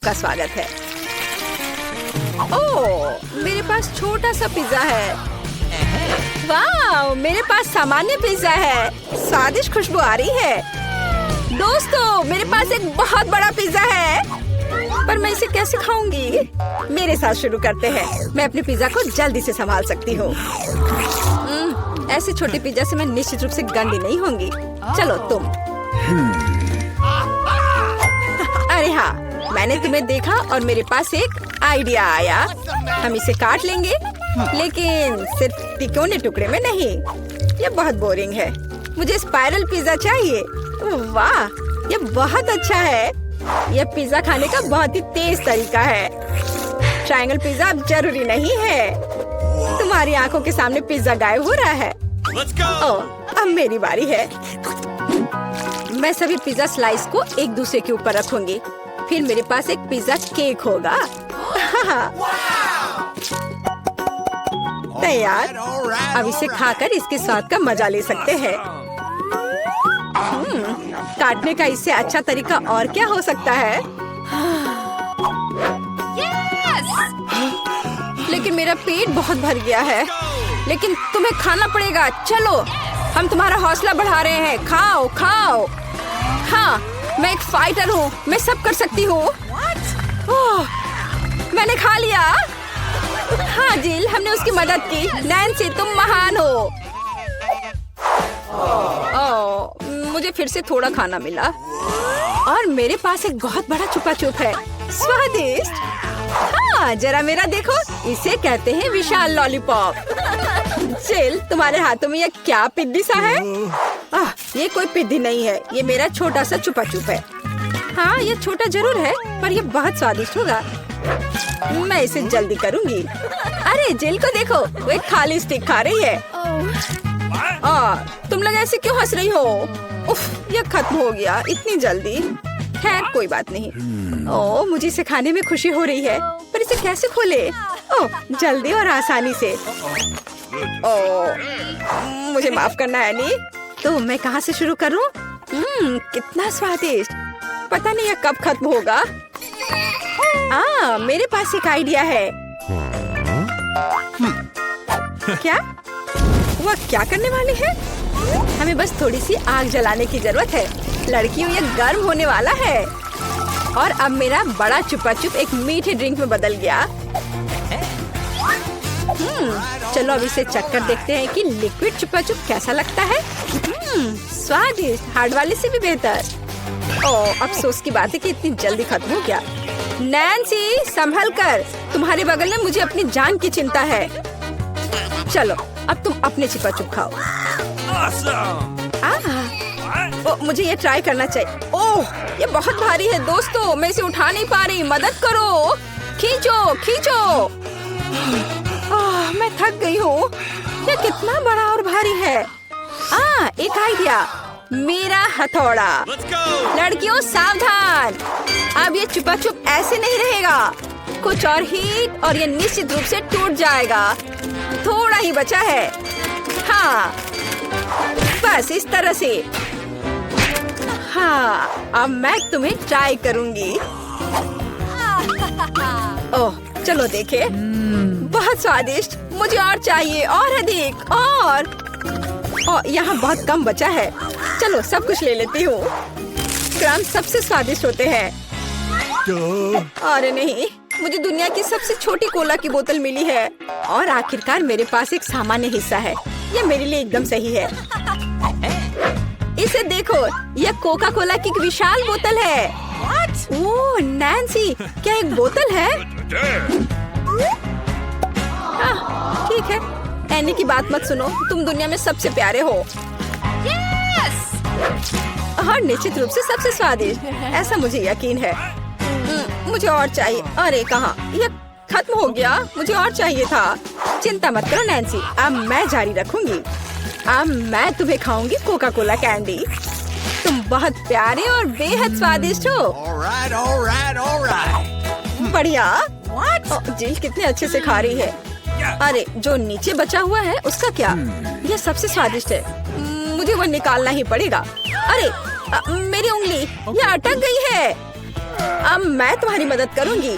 का स्वागत है। ओह, मेरे पास छोटा सा पिज्जा है। वाह, मेरे पास सामान्य पिज्जा है। स्वादिष्ट खुशबू आ रही है। दोस्तों, मेरे पास एक बहुत बड़ा पिज्जा है, पर मैं इसे कैसे खाऊंगी? मेरे साथ शुरू करते हैं। मैं अपने पिज्जा को जल्दी से संभाल सकती हूँ। ऐसे छोटे पिज्जा से मैं निश्चित रूप से गंदी नहीं होंगी। चलो तुम। अरे हाँ, मैंने तुम्हें देखा और मेरे पास एक आइडिया आया। हम इसे काट लेंगे, लेकिन सिर्फ तिकोने टुकड़े में नहीं। ये बहुत बोरिंग है। मुझे स्पाइरल पिज्जा चाहिए। वाह, ये बहुत अच्छा है। यह पिज्जा खाने का बहुत ही तेज तरीका है। ट्रायंगल पिज्जा अब जरूरी नहीं है। तुम्हारी आंखों के सामने पिज्जा गायब हो रहा है। ओह, अब मेरी बारी है। मैं सभी पिज्जा स्लाइस को एक दूसरे के ऊपर रखूंगी। फिर मेरे पास एक पिज्जा केक होगा। तैयार। अब इसे खाकर इसके स्वाद का मजा ले सकते हैं। काटने का इससे अच्छा तरीका और क्या हो सकता है? लेकिन मेरा पेट बहुत भर गया है। लेकिन तुम्हें खाना पड़ेगा। चलो, हम तुम्हारा हौसला बढ़ा रहे हैं। खाओ खाओ। हाँ, मैं एक फाइटर हूँ। मैं सब कर सकती हूँ। मैंने खा लिया। हाँ जिल, हमने उसकी मदद की। नैन्सी, तुम महान हो। मुझे फिर से थोड़ा खाना मिला और मेरे पास एक बहुत बड़ा छुपा छुप है। स्वादिष्ट। हाँ, जरा मेरा देखो। इसे कहते हैं विशाल लॉलीपॉप। जिल, तुम्हारे हाथों में यह क्या पिद्दी सा है? ये कोई पिद्दी नहीं है। ये मेरा छोटा सा छुपा छुप है। हाँ, ये छोटा जरूर है, पर ये बहुत स्वादिष्ट होगा। मैं इसे जल्दी करूंगी। अरे जिल को देखो, वो एक खाली स्टिक खा रही है। तुम लोग ऐसे क्यों हंस रही हो? उफ, ये खत्म हो गया इतनी जल्दी। खैर, कोई बात नहीं। मुझे इसे खाने में खुशी हो रही है, पर इसे कैसे खोले? जल्दी और आसानी से। मुझे माफ करना एनी। तो मैं कहाँ से शुरू करूँ? कितना स्वादिष्ट। पता नहीं यह कब खत्म होगा। मेरे पास एक आइडिया है। क्या? वह क्या करने वाली है? हमें बस थोड़ी सी आग जलाने की जरूरत है। लड़कियों, ये गर्म होने वाला है। और अब मेरा बड़ा छुपा छुप एक मीठे ड्रिंक में बदल गया। चलो अब इसे चक्कर देखते हैं कि लिक्विड छुपा छुप कैसा लगता है। स्वादिष्ट, हार्ड वाले से भी बेहतर। अफसोस की बात है कि इतनी जल्दी खत्म हो गया। नैन्सी, संभल कर। तुम्हारे बगल में मुझे अपनी जान की चिंता है। चलो, अब तुम अपने छुपा छुप खाओ। मुझे ये ट्राई करना चाहिए। ये बहुत भारी है दोस्तों, मैं इसे उठा नहीं पा रही। मदद करो। खींचो खींचो। मैं थक गई हूँ। ये कितना बड़ा और भारी है। एक आइडिया। मेरा हथौड़ा। लड़कियों, सावधान। अब ये छुपा छुप ऐसे नहीं रहेगा। कुछ और हीट और ये निश्चित रूप से टूट जाएगा। थोड़ा ही बचा है। हाँ, बस इस तरह से। हाँ, अब मैं तुम्हें ट्राई करूंगी। चलो देखे। बहुत स्वादिष्ट। मुझे और चाहिए, और अधिक। और यहाँ बहुत कम बचा है। चलो सब कुछ ले लेती हूँ। क्रंच सबसे स्वादिष्ट होते हैं। अरे नहीं, मुझे दुनिया की सबसे छोटी कोला की बोतल मिली है। और आखिरकार मेरे पास एक सामान्य हिस्सा है। यह मेरे लिए एकदम सही है। इसे देखो, यह कोका कोला की एक विशाल बोतल है। ओह नैन्सी, क्या एक बोतल है? ठीक है, एनी की बात मत सुनो। तुम दुनिया में सबसे प्यारे हो। और निश्चित रूप से सबसे स्वादिष्ट, ऐसा मुझे यकीन है। मुझे और चाहिए। अरे कहाँ, यह खत्म हो गया। मुझे और चाहिए था। चिंता मत करो नैन्सी, अब मैं जारी रखूंगी। अब मैं तुम्हें खाऊंगी कोका कोला कैंडी। तुम बहुत प्यारे और बेहद स्वादिष्ट हो। बढ़िया। जिल कितने अच्छे से खा रही है। अरे जो नीचे बचा हुआ है उसका क्या? यह सबसे स्वादिष्ट है। मुझे वो निकालना ही पड़ेगा। अरे मेरी उंगली, यह अटक गई है। अब मैं तुम्हारी मदद करूंगी।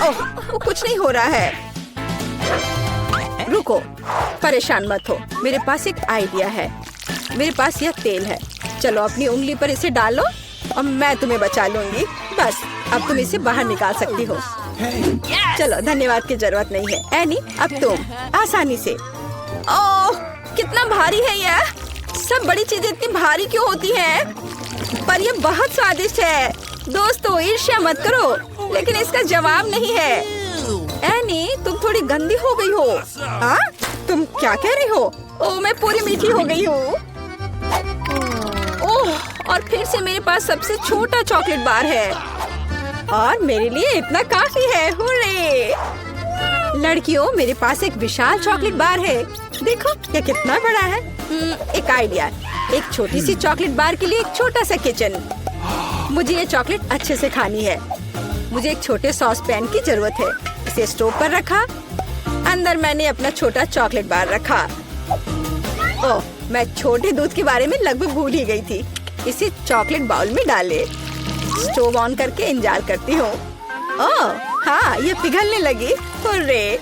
ओह, वो कुछ नहीं हो रहा है। रुको, परेशान मत हो, मेरे पास एक आइडिया है। मेरे पास यह तेल है, चलो अपनी उंगली पर इसे डालो और मैं तुम्हें बचा लूंगी। बस अब तुम इसे बाहर निकाल सकती हो। चलो, धन्यवाद की जरूरत नहीं है। एनी, अब तुम आसानी से। ओह, कितना भारी है यह। सब बड़ी चीजें इतनी भारी क्यों होती हैं? पर यह बहुत स्वादिष्ट है। दोस्तों, ईर्ष्या मत करो, लेकिन इसका जवाब नहीं है। एनी, तुम थोड़ी गंदी हो गई हो। हाँ? तुम क्या कह रही हो? ओह, मैं पूरी मीठी हो गई हूँ। ओह, और फिर से मेरे पास सबसे छोटा चॉकलेट बार है और मेरे लिए इतना काफी है। हुर्रे! लड़कियों, मेरे पास एक विशाल चॉकलेट बार है। देखो, यह कितना बड़ा है। एक आइडिया, एक छोटी सी चॉकलेट बार के लिए एक छोटा सा किचन। मुझे ये चॉकलेट अच्छे से खानी है। मुझे एक छोटे सॉस पैन की जरूरत है। इसे स्टोव पर रखा, अंदर मैंने अपना छोटा चॉकलेट बार रखा। ओह, मैं छोटे दूध के बारे में लगभग भूल ही गई थी। इसे चॉकलेट बाउल में डाले, स्टोव ऑन करके इंतजार करती हूँ। ओह हाँ, ये पिघलने लगी। हुर्रे!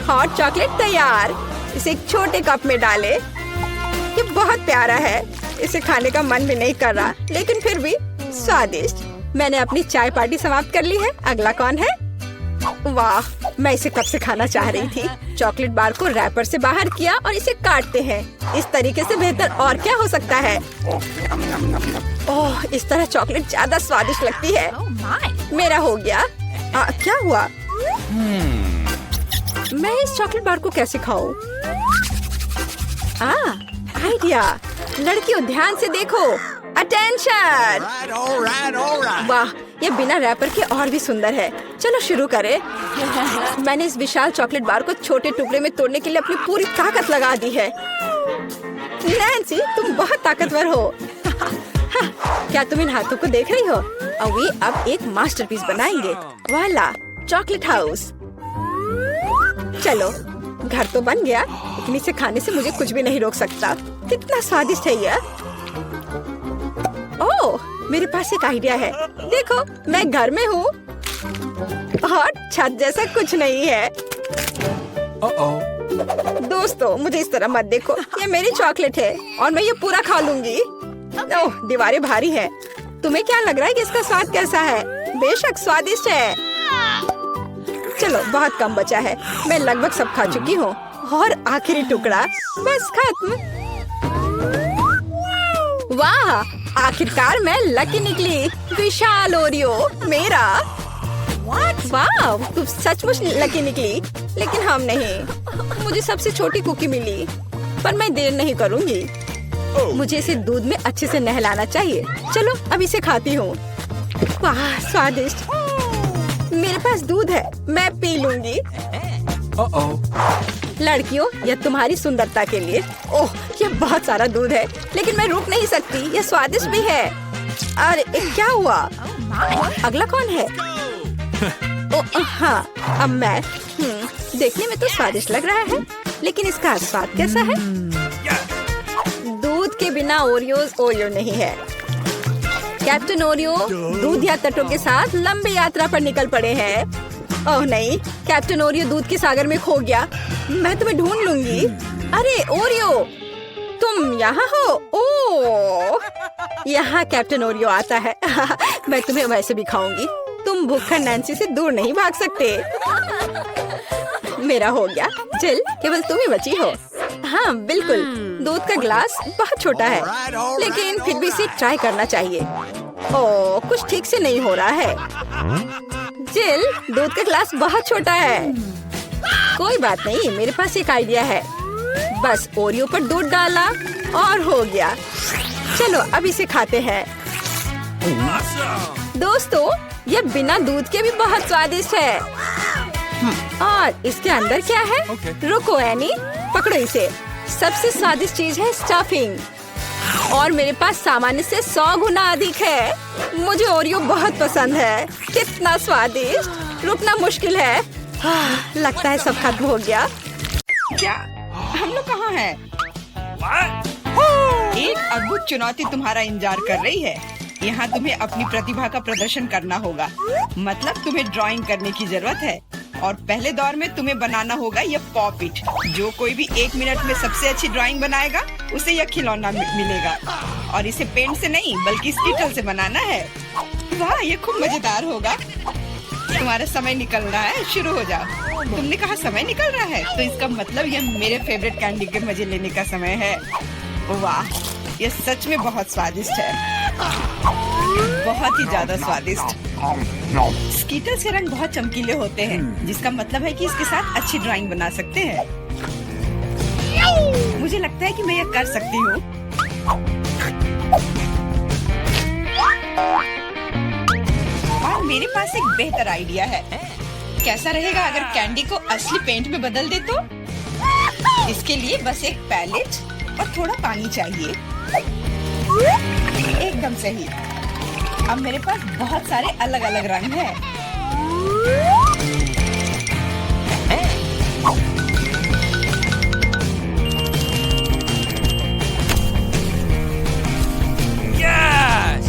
हॉट चॉकलेट तैयार। इसे एक छोटे कप में डाले। ये बहुत प्यारा है, इसे खाने का मन भी नहीं कर रहा, लेकिन फिर भी स्वादिष्ट। मैंने अपनी चाय पार्टी समाप्त कर ली है। अगला कौन है? वाह, मैं इसे कब से खाना चाह रही थी। चॉकलेट बार को रैपर से बाहर किया और इसे काटते हैं। इस तरीके से बेहतर और क्या हो सकता है? ओह, इस तरह चॉकलेट ज्यादा स्वादिष्ट लगती है। मेरा हो गया। क्या हुआ? मैं इस चॉकलेट बार को कैसे खाऊं? आइडिया। लड़कियों, ध्यान से देखो। अटेंशन! वाह, ये बिना रैपर के और भी सुंदर है। चलो शुरू करें। मैंने इस विशाल चॉकलेट बार को छोटे टुकड़े में तोड़ने के लिए अपनी पूरी ताकत लगा दी है। नैन्सी, तुम बहुत ताकतवर हो। क्या तुम इन हाथों को देख रही हो? वे अब एक मास्टरपीस बनाएंगे। वाला, चॉकलेट हाउस। चलो, घर तो बन गया, लेकिन इसे खाने से मुझे कुछ भी नहीं रोक सकता। कितना स्वादिष्ट है यह। ओह, मेरे पास एक आइडिया है। देखो, मैं घर में हूँ और छत जैसा कुछ नहीं है। दोस्तों, मुझे इस तरह मत देखो। ये मेरी चॉकलेट है और मैं ये पूरा खा लूंगी। ओह, दीवारें भारी हैं। तुम्हें क्या लग रहा है कि इसका स्वाद कैसा है? बेशक स्वादिष्ट है। चलो, बहुत कम बचा है। मैं लगभग सब खा चुकी हूँ और आखिरी टुकड़ा बस खत्म। वाह, आखिरकार मैं लकी निकली। विशाल ओरियो मेरा। वाह, तुम सचमुच लकी निकली, लेकिन हम नहीं। मुझे सबसे छोटी कुकी मिली, पर मैं देर नहीं करूँगी। मुझे इसे दूध में अच्छे से नहलाना चाहिए। चलो, अब इसे खाती हूँ। वाह, स्वादिष्ट। मेरे पास दूध है, मैं पी लूंगी। लड़कियों, यह तुम्हारी सुंदरता के लिए। ओह, यह बहुत सारा दूध है, लेकिन मैं रुक नहीं सकती। यह स्वादिष्ट भी है। अरे, क्या हुआ? अगला कौन है? ओह हाँ, अब मैं। देखने में तो स्वादिष्ट लग रहा है, लेकिन इसका स्वाद कैसा है? दूध के बिना ओरियो नहीं है। कैप्टन ओरियो दूध या तटों के साथ लंबी यात्रा पर निकल पड़े हैं। ओह नहीं, कैप्टन ओरियो दूध के सागर में खो गया। मैं तुम्हें ढूंढ लूंगी। अरे ओरियो, तुम यहाँ हो? ओह, यहाँ कैप्टन ओरियो आता है। मैं तुम्हें वैसे भी खाऊंगी। तुम भूखा नैन्सी से दूर नहीं भाग सकते। मेरा हो गया। जिल, केवल तुम ही बची हो। हाँ बिल्कुल, दूध का ग्लास बहुत छोटा है, लेकिन फिर भी इसे ट्राई करना चाहिए। ओह, कुछ ठीक से नहीं हो रहा है। जिल, दूध का ग्लास बहुत छोटा है। कोई बात नहीं, मेरे पास एक आइडिया है। बस ओरियो पर दूध डाला और हो गया। चलो, अब इसे खाते हैं। दोस्तों, ये बिना दूध के भी बहुत स्वादिष्ट है। और इसके अंदर क्या है? रुको एनी, पकड़ो इसे। सबसे स्वादिष्ट चीज है स्टफिंग, और मेरे पास सामान्य से 100 गुना अधिक है। मुझे ओरियो बहुत पसंद है। कितना स्वादिष्ट, रुकना मुश्किल है। लगता है सब खत्म हो गया। क्या हम लोग कहाँ हैं? एक अद्भुत चुनौती तुम्हारा इंतजार कर रही है। यहाँ तुम्हें अपनी प्रतिभा का प्रदर्शन करना होगा। मतलब तुम्हें ड्राइंग करने की जरूरत है और पहले दौर में तुम्हें बनाना होगा यह पॉपिट। जो कोई भी 1 मिनट में सबसे अच्छी ड्राइंग बनाएगा उसे यह खिलौना मिलेगा और इसे पेंट से नहीं बल्कि स्कीटल से बनाना है। वाह, ये खूब मजेदार होगा। तुम्हारा समय निकल रहा है, शुरू हो जाओ। तुमने कहा समय निकल रहा है, तो इसका मतलब यह मेरे फेवरेट कैंडी के मजे लेने का समय है। वाह, यह सच में बहुत स्वादिष्ट है, बहुत ही ज्यादा स्वादिष्ट। स्कीटल्स के रंग बहुत चमकीले होते हैं, जिसका मतलब है कि इसके साथ अच्छी ड्राइंग बना सकते हैं। मुझे लगता है कि मैं यह कर सकती हूँ। और मेरे पास एक बेहतर आइडिया है। कैसा रहेगा अगर कैंडी को असली पेंट में बदल दे तो? इसके लिए बस एक पैलेट और थोड़ा पानी चाहिए। एकदम सही। अब मेरे पास बहुत सारे अलग अलग रंग हैं।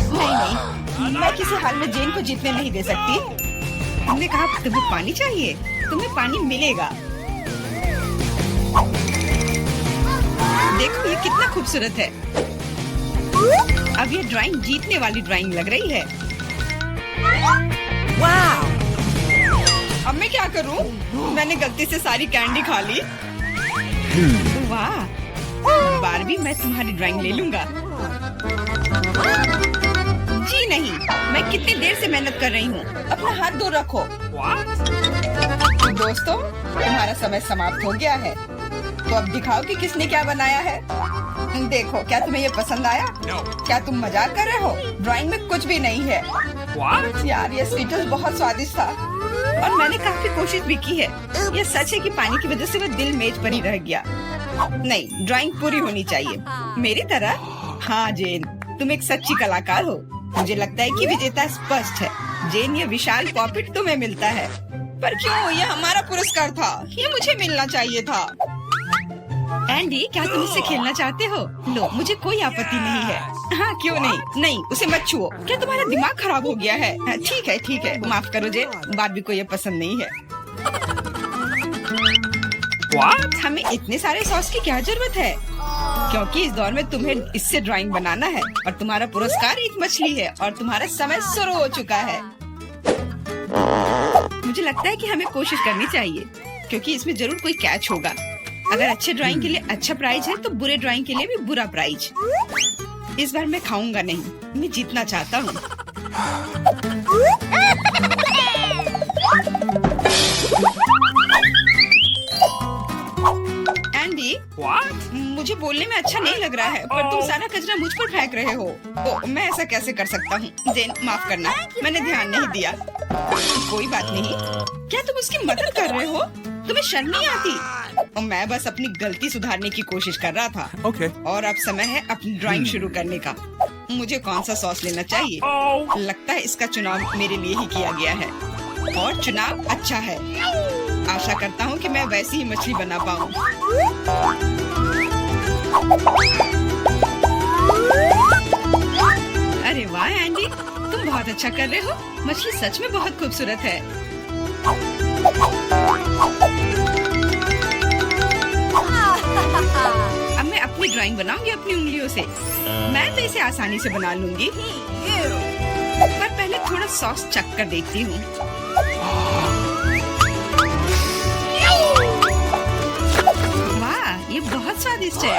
नहीं, मैं किसी हाल में जेन को जीतने नहीं दे सकती। तुमने कहा तुम्हें पानी चाहिए, तुम्हें पानी मिलेगा। देखो ये कितना खूबसूरत है। अब ये ड्राइंग जीतने वाली ड्राइंग लग रही है। वाह! अब मैं क्या करूं? मैंने गलती से सारी कैंडी खा ली। वाह! बारबी, मैं तुम्हारी ड्राइंग ले लूंगा। जी नहीं, मैं कितनी देर से मेहनत कर रही हूँ। अपना हाथ दूर रखो। दोस्तों, तुम्हारा समय समाप्त हो गया है। तो अब दिखाओ कि किसने क्या बनाया है। देखो, क्या तुम्हें ये पसंद आया? क्या तुम मजाक कर रहे हो? ड्राइंग में कुछ भी नहीं है। यार, ये स्कीटल्स बहुत स्वादिष्ट था और मैंने काफी कोशिश भी की है। ये सच है कि पानी की वजह से वह दिल मेज पर ही रह गया। नहीं, ड्राइंग पूरी होनी चाहिए मेरी तरह। हाँ जेन, तुम एक सच्ची कलाकार हो। मुझे लगता है कि विजेता स्पष्ट है। जेन, ये विशाल पॉपिट तुम्हें मिलता है। पर क्यों? ये हमारा पुरस्कार था, ये मुझे मिलना चाहिए था। एंडी, क्या तुम इससे खेलना चाहते हो? लो, मुझे कोई आपत्ति नहीं है। हाँ, क्यों नहीं? नहीं, उसे मत छुओ। क्या तुम्हारा दिमाग खराब हो गया है? ठीक है, ठीक है, माफ करो जेन, बारबी को ये पसंद नहीं है। What? हमें इतने सारे सॉस की क्या जरूरत है? क्योंकि इस दौर में तुम्हें इससे ड्राइंग बनाना है और तुम्हारा पुरस्कार एक मछली है और तुम्हारा समय शुरू हो चुका है। मुझे लगता है कि हमें कोशिश करनी चाहिए क्योंकि इसमें जरूर कोई कैच होगा। अगर अच्छे ड्राइंग के लिए अच्छा प्राइज है तो बुरे ड्राइंग के लिए भी बुरा प्राइज। इस बार मैं खाऊंगा नहीं, मैं जीतना चाहता हूँ। एंडी, मुझे बोलने में अच्छा नहीं लग रहा है, पर तुम सारा कचरा मुझ पर फेंक रहे हो। तो मैं ऐसा कैसे कर सकता हूँ? जेन, माफ करना, मैंने ध्यान नहीं दिया। कोई बात नहीं। क्या तुम उसकी मदद कर रहे हो? तुम्हें शर्म नहीं आती? और मैं बस अपनी गलती सुधारने की कोशिश कर रहा था। Okay. और अब समय है अपनी ड्राइंग शुरू करने का। मुझे कौन सा सॉस लेना चाहिए? लगता है इसका चुनाव मेरे लिए ही किया गया है और चुनाव अच्छा है। आशा करता हूँ कि मैं वैसी ही मछली बना पाऊँ। अरे वाह एंडी, तुम बहुत अच्छा कर रहे हो। मछली सच में बहुत खूबसूरत है। अब मैं अपनी ड्राइंग बनाऊंगी अपनी उंगलियों से। मैं तो इसे आसानी से बना लूंगी, पर पहले थोड़ा सॉस चख कर देखती हूँ। वाह, ये बहुत स्वादिष्ट है।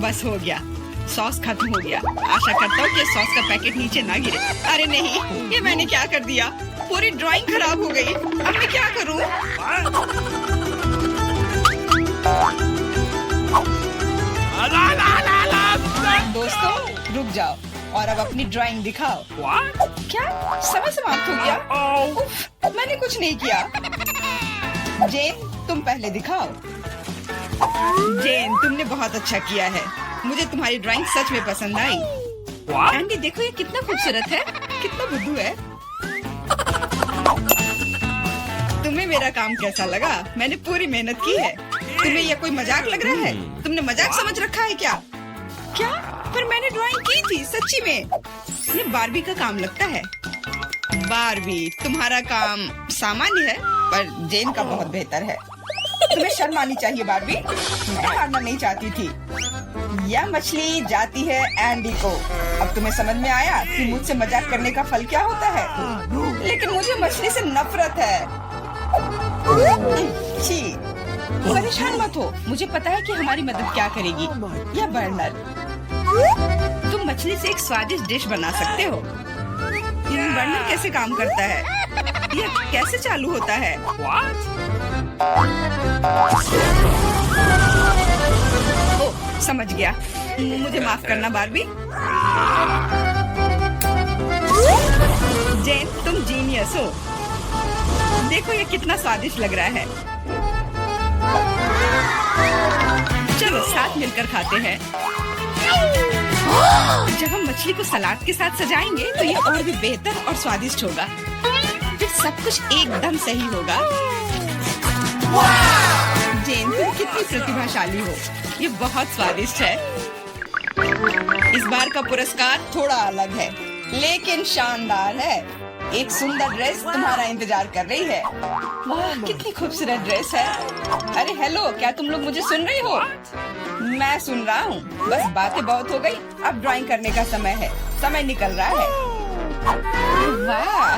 बस हो गया, सॉस खत्म हो गया। आशा करता हूँ कि सॉस का पैकेट नीचे ना गिरे। अरे नहीं, ये मैंने क्या कर दिया? पूरी ड्राइंग खराब हो गई। अब मैं क्या करूँ? दोस्तों, रुक जाओ और अब अपनी ड्राइंग दिखाओ। क्या समय समाप्त हो गया? उफ, मैंने कुछ नहीं किया। जेन, तुम पहले दिखाओ। जेन, तुमने बहुत अच्छा किया है। मुझे तुम्हारी ड्राइंग सच में पसंद आई। एंडी, देखो ये कितना खूबसूरत है, कितना बुद्धू है। तुम्हें मेरा काम कैसा लगा? मैंने पूरी मेहनत की है। तुम्हें यह कोई मजाक लग रहा है? तुमने मजाक समझ रखा है क्या? क्या? पर मैंने ड्राइंग की थी सच्ची में। ये बारबी का काम लगता है। बारबी, तुम्हारा काम सामान्य है पर जेन का बहुत बेहतर है। तुम्हें शर्म आनी चाहिए बारबी। मैं हारना नहीं चाहती थी। यह मछली जाती है एंडी को। अब तुम्हें समझ में आया कि मुझसे मजाक करने का फल क्या होता है? लेकिन मुझे मछली से नफरत है। छी, परेशान मत हो। मुझे पता है कि हमारी मदद क्या करेगी। यह बर्नर, तुम मछली से एक स्वादिष्ट डिश बना सकते हो। बर्नर कैसे काम करता है? यह कैसे चालू होता है? ओह, समझ गया। मुझे माफ करना बारबी। जेन, तुम जीनियस हो। देखो ये कितना स्वादिष्ट लग रहा है। चलो साथ मिलकर खाते हैं। जब हम मछली को सलाद के साथ सजाएंगे तो ये और भी बेहतर और स्वादिष्ट होगा। फिर सब कुछ एकदम सही होगा। जेन, तुम कितनी प्रतिभाशाली हो। ये बहुत स्वादिष्ट है। इस बार का पुरस्कार थोड़ा अलग है लेकिन शानदार है। एक सुंदर ड्रेस तुम्हारा इंतजार कर रही है। वाह, कितनी खूबसूरत ड्रेस है। अरे हेलो, क्या तुम लोग मुझे सुन रही हो? मैं सुन रहा हूँ। बस बातें बहुत हो गई, अब ड्राइंग करने का समय है। समय निकल रहा है। वाह,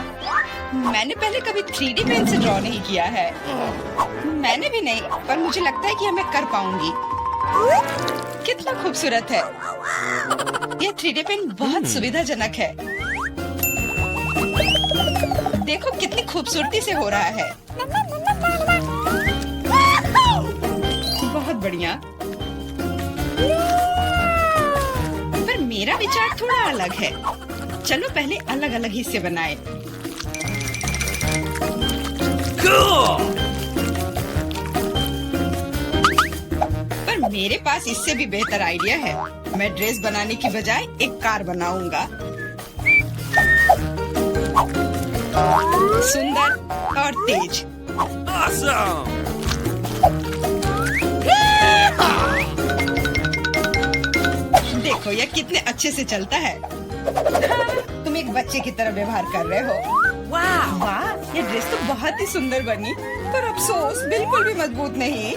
मैंने पहले कभी 3D पेन से ड्रॉ नहीं किया है। मैंने भी नहीं, पर मुझे लगता है कि मैं कर पाऊंगी। कितना खूबसूरत है। यह 3D पेन बहुत सुविधाजनक है। देखो कितनी खूबसूरती से हो रहा है। बहुत बढ़िया। पर मेरा विचार थोड़ा अलग है। चलो पहले अलग अलग हिस्से बनाएं। पर मेरे पास इससे भी बेहतर आइडिया है। मैं ड्रेस बनाने की बजाय एक कार बनाऊंगा। सुंदर और तेज। Awesome! देखो यह कितने अच्छे से चलता है। तुम एक बच्चे की तरह व्यवहार कर रहे हो। वाह वाह, ये ड्रेस तो बहुत ही सुंदर बनी, पर अफसोस बिल्कुल भी मजबूत नहीं।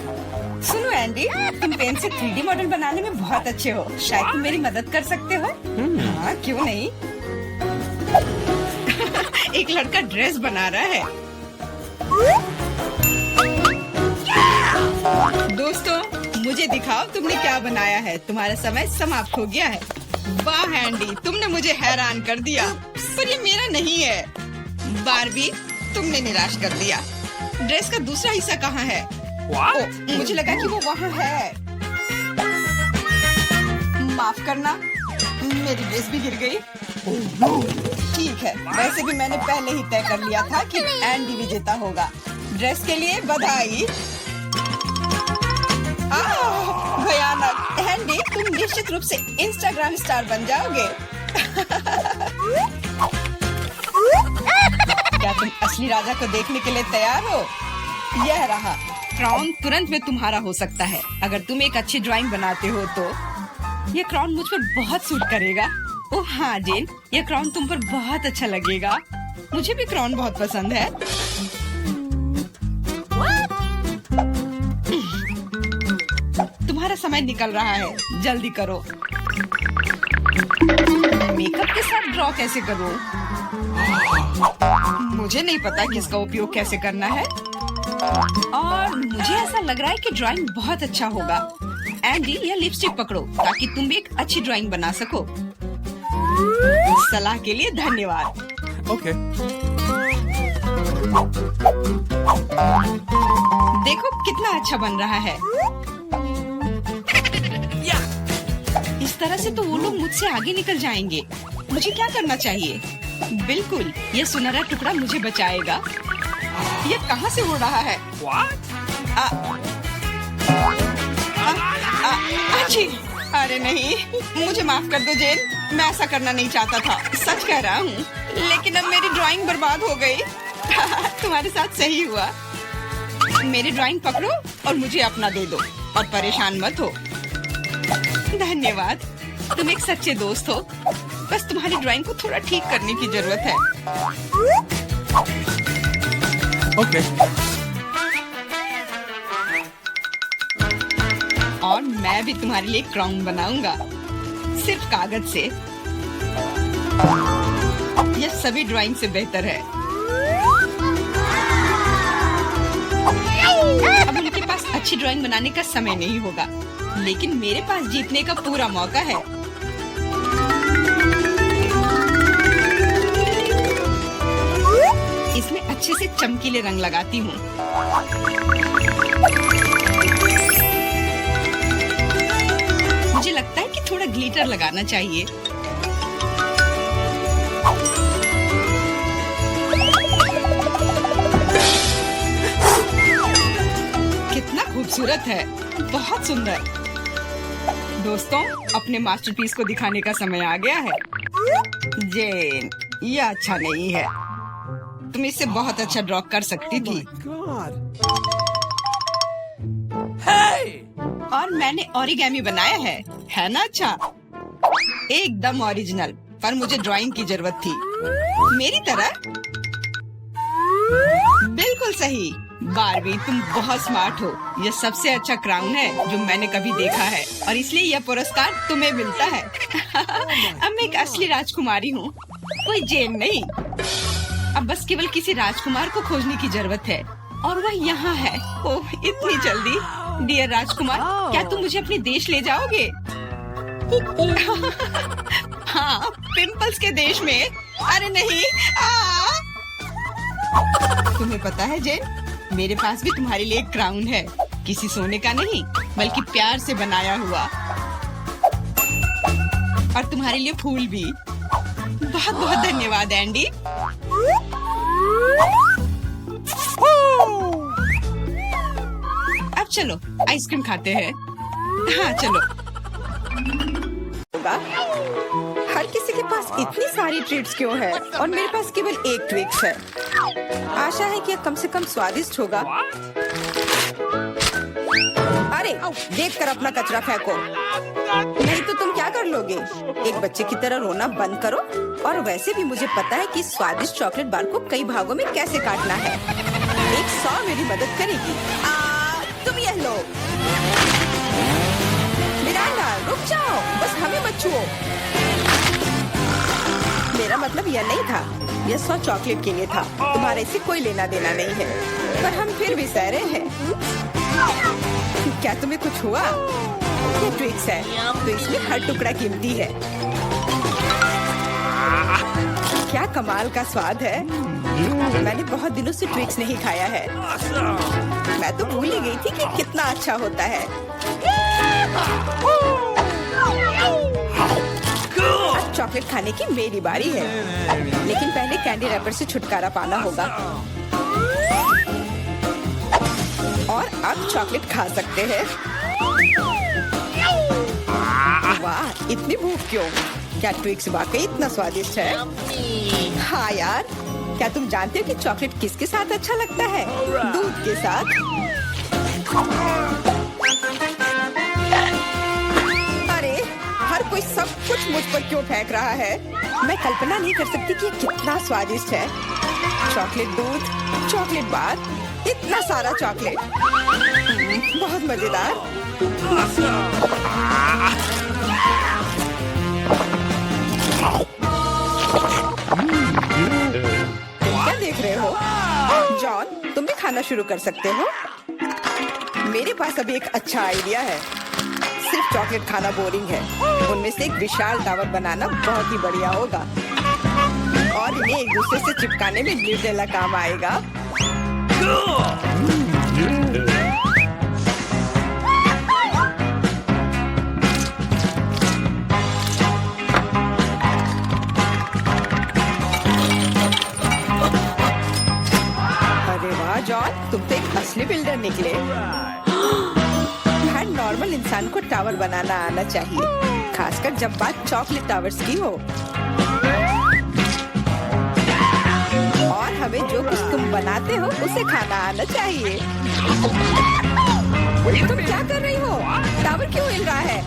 सुनो एंडी, तुम पेन से 3D मॉडल बनाने में बहुत अच्छे हो। शायद तुम मेरी मदद कर सकते हो। हाँ, क्यों नहीं। एक लड़का ड्रेस बना रहा है। दोस्तों, मुझे दिखाओ तुमने क्या बनाया है। तुम्हारा समय समाप्त हो गया है। वाह एंडी, तुमने मुझे हैरान कर दिया, पर ये मेरा नहीं है। बारबी, तुमने निराश कर दिया। ड्रेस का दूसरा हिस्सा कहाँ है? ओ, मुझे लगा कि वो वहाँ है। माफ करना, मेरी ड्रेस भी गिर गई। ठीक है, वैसे भी मैंने पहले ही तय कर लिया था कि एंडी विजेता होगा। ड्रेस के लिए बधाई। भयानक। एंडी, तुम निश्चित रूप से इंस्टाग्राम स्टार बन जाओगे। क्या तुम असली राजा को देखने के लिए तैयार हो? यह रहा क्राउन। तुरंत में तुम्हारा हो सकता है अगर तुम एक अच्छी ड्राइंग बनाते हो तो। यह क्राउन मुझ पर बहुत सूट करेगा। ओह हाँ जेन, यह क्राउन तुम पर बहुत अच्छा लगेगा। मुझे भी क्राउन बहुत पसंद है। तुम्हारा समय निकल रहा है, जल्दी करो। मेकअप के साथ ड्रॉ कैसे करूं? मुझे नहीं पता कि इसका उपयोग कैसे करना है, और मुझे ऐसा लग रहा है कि ड्राइंग बहुत अच्छा होगा। एंडी, यह लिपस्टिक पकड़ो ताकि तुम भी एक अच्छी ड्राइंग बना सको। सलाह के लिए धन्यवाद। Okay. देखो कितना अच्छा बन रहा है। इस तरह से तो वो लोग मुझसे आगे निकल जाएंगे। मुझे क्या करना चाहिए? बिल्कुल, ये सुनहरा टुकड़ा मुझे बचाएगा। ये कहाँ से उड़ रहा है? अच्छी। अरे नहीं, मुझे माफ कर दो जेन, मैं ऐसा करना नहीं चाहता था। सच कह रहा हूँ, लेकिन अब मेरी ड्राइंग बर्बाद हो गई। तुम्हारे साथ सही हुआ। मेरी ड्राइंग पकड़ो और मुझे अपना दे दो और परेशान मत हो। धन्यवाद, तुम एक सच्चे दोस्त हो। बस तुम्हारी ड्राइंग को थोड़ा ठीक करने की जरूरत है। Okay. और मैं भी तुम्हारे लिए क्राउन बनाऊंगा, सिर्फ कागज से। यह सभी ड्राइंग से बेहतर है। अब उनके पास अच्छी ड्राइंग बनाने का समय नहीं होगा, लेकिन मेरे पास जीतने का पूरा मौका है। इसमें अच्छे से चमकीले रंग लगाती हूँ। मुझे लगता है कि थोड़ा ग्लिटर लगाना चाहिए। कितना खूबसूरत है, बहुत सुंदर। दोस्तों, अपने मास्टरपीस को दिखाने का समय आ गया है। जेन, यह अच्छा नहीं है। तुम इससे बहुत अच्छा ड्रॉ कर सकती थी। God. Hey! और मैंने ओरिगेमी बनाया है ना? अच्छा, एकदम ओरिजिनल। पर मुझे ड्राइंग की जरूरत थी, मेरी तरह। बिल्कुल सही। बारबी, तुम बहुत स्मार्ट हो। यह सबसे अच्छा क्राउन है जो मैंने कभी देखा है, और इसलिए यह पुरस्कार तुम्हें मिलता है। अब मैं एक असली राजकुमारी हूँ, कोई जेन नहीं। अब बस केवल किसी राजकुमार को खोजने की जरूरत है, और वह यहाँ है। ओह, इतनी जल्दी। डियर राजकुमार, क्या तुम मुझे अपने देश ले जाओगे? हाँ, पिंपल्स के देश में। अरे नहीं। तुम्हें पता है जेन, मेरे पास भी तुम्हारे लिए एक क्राउन है। किसी सोने का नहीं, बल्कि प्यार से बनाया हुआ। और तुम्हारे लिए फूल भी। बहुत बहुत धन्यवाद एंडी। अब चलो आइसक्रीम खाते हैं। हाँ चलो। हर किसी के पास इतनी सारी ट्रीट्स क्यों है और मेरे पास केवल एक ट्विक्स है। आशा है कि यह कम से कम स्वादिष्ट होगा। अरे देखकर अपना कचरा फेंको, नहीं तो तुम क्या कर लोगे? एक बच्चे की तरह रोना बंद करो। और वैसे भी मुझे पता है कि स्वादिष्ट चॉकलेट बार को कई भागों में कैसे काटना है। 100 मेरी मदद करेगी। तुम यह लो। मिरांडा, रुक जाओ, बस हमें मत छुओ। मेरा मतलब यह नहीं था, यह 100 चॉकलेट के लिए था। तुम्हारे से कोई लेना देना नहीं है, पर हम फिर भी सहरे हैं। क्या तुम्हें कुछ हुआ? ये ट्विक्स है, तो इसमें हर टुकड़ा कीमती है। क्या कमाल का स्वाद है। मैंने बहुत दिनों से ट्विक्स नहीं खाया है। मैं तो भूल ही गई थी कि कितना अच्छा होता है। अब चॉकलेट खाने की मेरी बारी है, लेकिन पहले कैंडी रैपर से छुटकारा पाना होगा। और अब चॉकलेट खा सकते हैं। वाह, इतनी भूख क्यों? क्या ट्विक्स वाकई इतना स्वादिष्ट है? हाँ यार, क्या तुम जानते हो कि चॉकलेट किसके साथ अच्छा लगता है? दूध के साथ। अरे, हर कोई सब कुछ मुझ पर क्यों फेंक रहा है? मैं कल्पना नहीं कर सकती कि ये कितना स्वादिष्ट है। चॉकलेट दूध, चॉकलेट बार, इतना सारा चॉकलेट। बहुत मजेदार। क्या देख रहे हो? जॉन, तुम भी खाना शुरू कर सकते हो। मेरे पास अभी एक अच्छा आइडिया है। सिर्फ चॉकलेट खाना बोरिंग है। उनमें से एक विशाल टावर बनाना बहुत ही बढ़िया होगा, और इन्हें एक दूसरे से चिपकाने में निर्देला काम आएगा। अरे वाह जॉन, तुम तो एक असली बिल्डर निकले। हर नॉर्मल इंसान को टावर बनाना आना चाहिए, खासकर जब बात चॉकलेट टावर्स की हो। और हमें जो कुछ तुम बनाते हो उसे खाना आना चाहिए। तुम क्या कर रही हो? टावर क्यों हिल रहा है?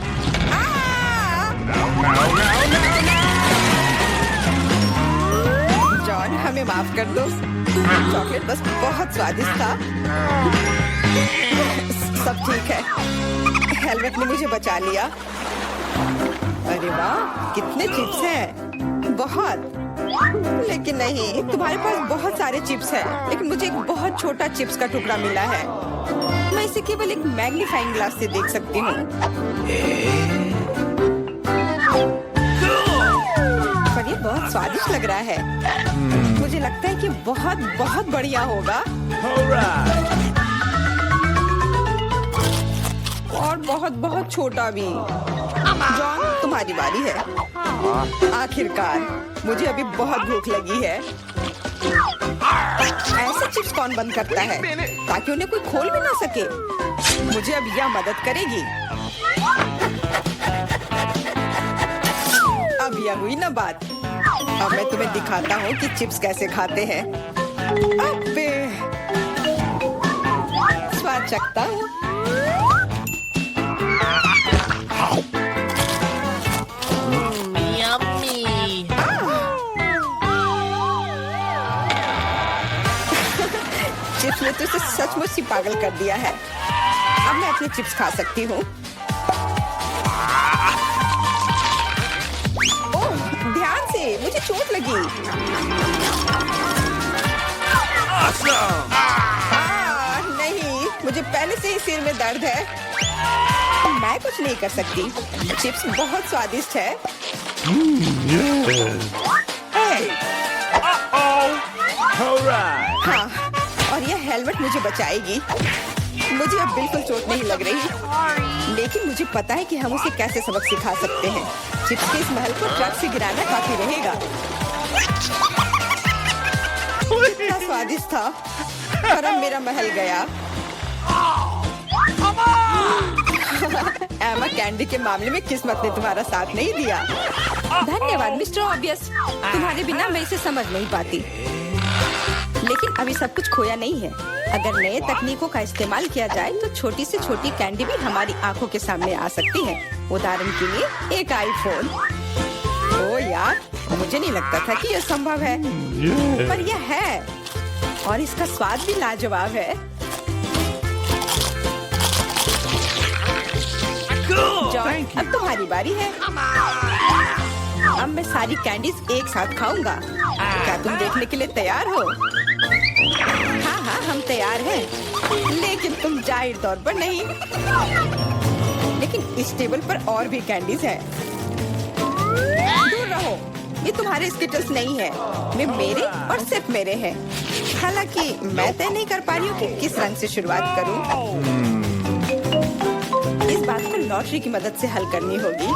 जॉन, हमें माफ कर दो। चॉकलेट बस बहुत स्वादिष्ट था। सब ठीक है। हेलमेट ने मुझे बचा लिया। अरे वाह, कितने चिप्स हैं। बहुत। लेकिन नहीं, तुम्हारे पास बहुत सारे चिप्स हैं, लेकिन मुझे एक बहुत छोटा चिप्स का टुकड़ा मिला है। मैं इसे केवल एक मैग्नीफाइंग ग्लास से देख सकती हूँ। पर ये बहुत स्वादिष्ट लग रहा है। मुझे लगता है कि बहुत बहुत बढ़िया होगा। और बहुत बहुत छोटा भी। जॉन, तुम्हारी बारी है। आखिरकार, मुझे अभी बहुत भूख लगी है। ऐसे चिप्स कौन बंद करता है ताकि उन्हें कोई खोल भी ना सके? मुझे अब यह मदद करेगी। अब यह हुई ना बात। अब मैं तुम्हें दिखाता हूँ कि चिप्स कैसे खाते हैं। अबे, स्वाद चखता हूँ। चिप्स ने तो इसे सचमुच ही पागल कर दिया है। अब मैं अपने चिप्स खा सकती हूँ। ओह, ध्यान से, मुझे चोट लगी। नहीं, मुझे पहले से ही सिर में दर्द है। मैं कुछ नहीं कर सकती। चिप्स बहुत स्वादिष्ट है। हाँ, और यह हेलमेट मुझे बचाएगी। मुझे अब बिल्कुल चोट नहीं लग रही, लेकिन मुझे पता है कि हम उसे कैसे सबक सिखा सकते हैं। चिप्स के इस महल को ट्रक से गिराना काफी रहेगा। कितना स्वादिष्ट था, पर अब मेरा महल गया। एमा, कैंडी के मामले में किस्मत ने तुम्हारा साथ नहीं दिया। धन्यवाद मिस्टर ऑब्वियस। तुम्हारे बिना मैं इसे समझ नहीं पाती। लेकिन अभी सब कुछ खोया नहीं है। अगर नए तकनीकों का इस्तेमाल किया जाए तो छोटी से छोटी कैंडी भी हमारी आंखों के सामने आ सकती है। उदाहरण के लिए एक आईफोन। ओ यार, मुझे नहीं लगता था कि यह संभव है, पर यह है। और इसका स्वाद भी लाजवाब है। जॉन, अब तुम्हारी बारी है। अब मैं सारी कैंडीज एक साथ खाऊंगा। क्या तुम देखने के लिए तैयार हो? हाँ हाँ, हम तैयार हैं। लेकिन तुम जाहिर तौर पर नहीं। लेकिन इस टेबल पर और भी कैंडीज हैं। दूर रहो, ये तुम्हारे स्किटल्स नहीं है। वे मेरे और सिर्फ मेरे हैं। हालांकि मैं तय नहीं कर पा रही हूँ कि किस रंग से शुरुआत करूँ। इस बात को लॉटरी की मदद से हल करनी होगी।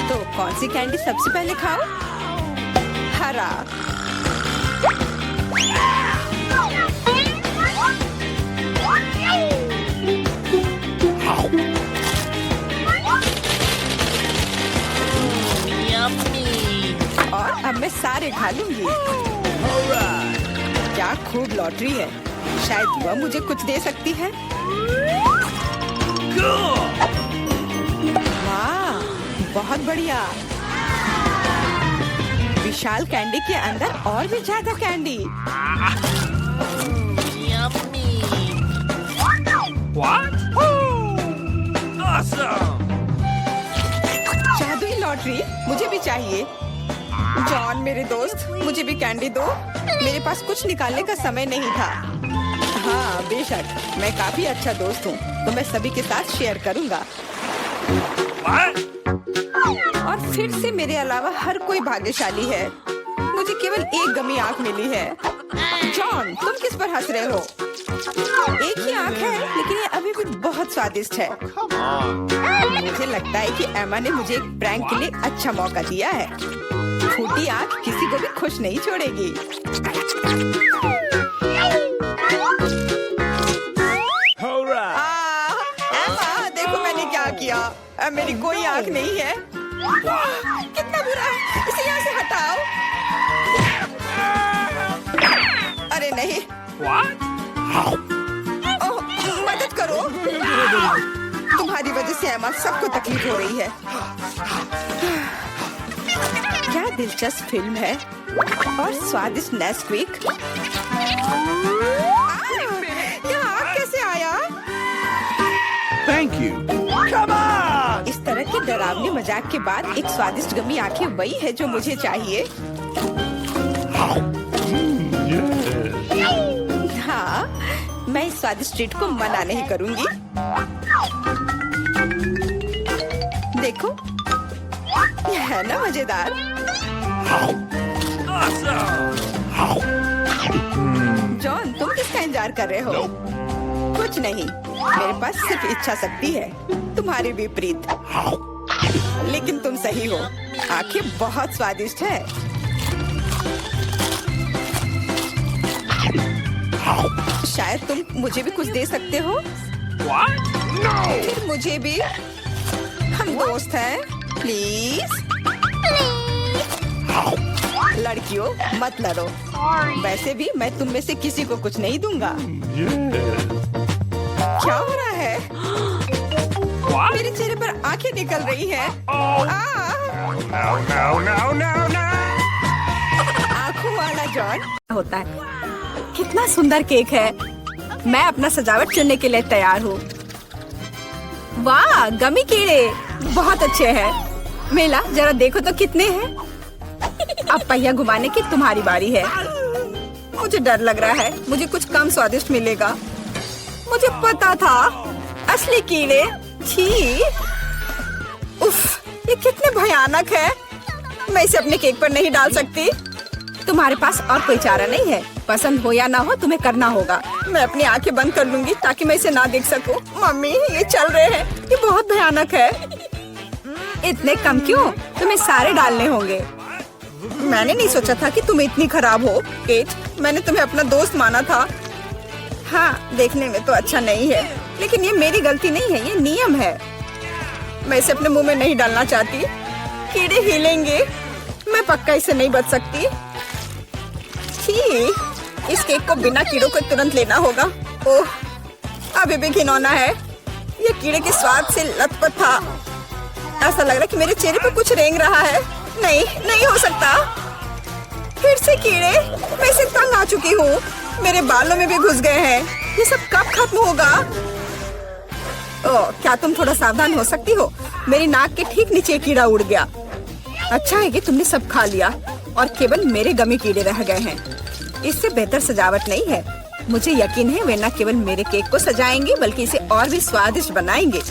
तो कौन सी कैंडी सबसे पहले खाओ? हरा। और अब मैं सारे खा लूंगी। क्या खूब लॉटरी है। शायद वह मुझे कुछ दे सकती है। वाह, बहुत बढ़िया। विशाल कैंडी के अंदर और भी ज्यादा कैंडी। What? Awesome! जादुई लॉटरी मुझे भी चाहिए। जॉन मेरे दोस्त, मुझे भी कैंडी दो। मेरे पास कुछ निकालने का समय नहीं था। हाँ बेशक, मैं काफी अच्छा दोस्त हूँ, तो मैं सभी के साथ शेयर करूँगा। What? और फिर से मेरे अलावा हर कोई भाग्यशाली है। मुझे केवल एक गमी आंख मिली है। जॉन, तुम किस पर हंस रहे हो? एक ही आंख है, लेकिन ये अभी भी बहुत स्वादिष्ट है। मुझे लगता है कि एमा ने मुझे एक प्रैंक के लिए अच्छा मौका दिया है। फूटी आंख किसी को भी खुश नहीं छोड़ेगी। एमा, देखो मैंने क्या किया। अब मेरी कोई आंख नहीं है। कितना बुरा है, इसे यहाँ से हटाओ। अरे नहीं, What? ओह, मदद करो। तुम्हारी वजह से एमा सबको तकलीफ हो रही है। क्या दिलचस्प फिल्म है और स्वादिष्ट नेस्क्विक। यहाँ आग कैसे आया? Thank you. Come on! इस तरह के डरावने मजाक के बाद एक स्वादिष्ट गमी आंखें वही है जो मुझे चाहिए। हाँ, मैं इस स्वादिष्ट ट्रीट को मना नहीं करूंगी। देखो, यह है ना मजेदार। Awesome! जॉन, तुम किसका इंतजार कर रहे हो? कुछ नहीं, मेरे पास सिर्फ इच्छा शक्ति है, तुम्हारे विपरीत। लेकिन तुम सही हो, आंखें बहुत स्वादिष्ट है। शायद तुम मुझे भी कुछ दे सकते हो। What? No! फिर मुझे भी। हम दोस्त हैं, प्लीज। लड़कियों, मत लड़ो। वैसे भी मैं तुम में से किसी को कुछ नहीं दूंगा। क्या हो रहा है? What? मेरे चेहरे पर आंखें निकल रही हैं। Oh! No, no, no, no, no! आंखों वाला जॉन होता है। कितना सुंदर केक है। मैं अपना सजावट चुनने के लिए तैयार हूँ। वाह, गमी कीड़े बहुत अच्छे हैं। मेला, जरा देखो तो कितने हैं। अब पहिया घुमाने की तुम्हारी बारी है। मुझे डर लग रहा है, मुझे कुछ कम स्वादिष्ट मिलेगा। मुझे पता था, असली कीड़े। छी, उफ, ये कितने भयानक है। मैं इसे अपने केक पर नहीं डाल सकती। तुम्हारे पास और कोई चारा नहीं है। पसंद हो या ना हो, तुम्हें करना होगा। मैं अपनी आंखें बंद कर लूंगी ताकि मैं इसे ना देख सकूं। मम्मी, ये चल रहे हैं, ये बहुत भयानक है। इतने कम क्यों? तुम्हें सारे डालने होंगे। मैंने नहीं सोचा था कि तुम इतनी खराब हो, केट। मैंने तुम्हें अपना दोस्त माना था। हाँ, देखने में तो अच्छा नहीं है, लेकिन ये मेरी गलती नहीं है, ये नियम है। मैं इसे अपने मुंह में नहीं डालना चाहती। कीड़े हिलेंगे, मैं पक्का इसे नहीं बच सकती। छी, इस केक को बिना कीड़ों को तुरंत लेना होगा। ओह, अभी भी घिनौना है। ये कीड़े के स्वाद से लथपथ था। ऐसा लग रहा है कि मेरे चेहरे पर कुछ रेंग रहा है। नहीं, नहीं हो सकता। फिर से कीड़े। मैं इसे तंग आ चुकी हूँ। मेरे बालों में भी घुस गए हैं। ये सब कब खत्म होगा? ओह, क्या तुम थोड़ा सावधान हो सकती हो? मेरी नाक के ठीक नीचे कीड़ा उड़ गया। अच्छा है कि तुमने सब खा लिया और केवल मेरे गमी कीड़े रह गए हैं। इससे बेहतर सजावट नहीं है। मुझे यकीन है वे न केवल मेरे केक को सजाएंगे बल्कि इसे और भी स्वादिष्ट बनाएंगे।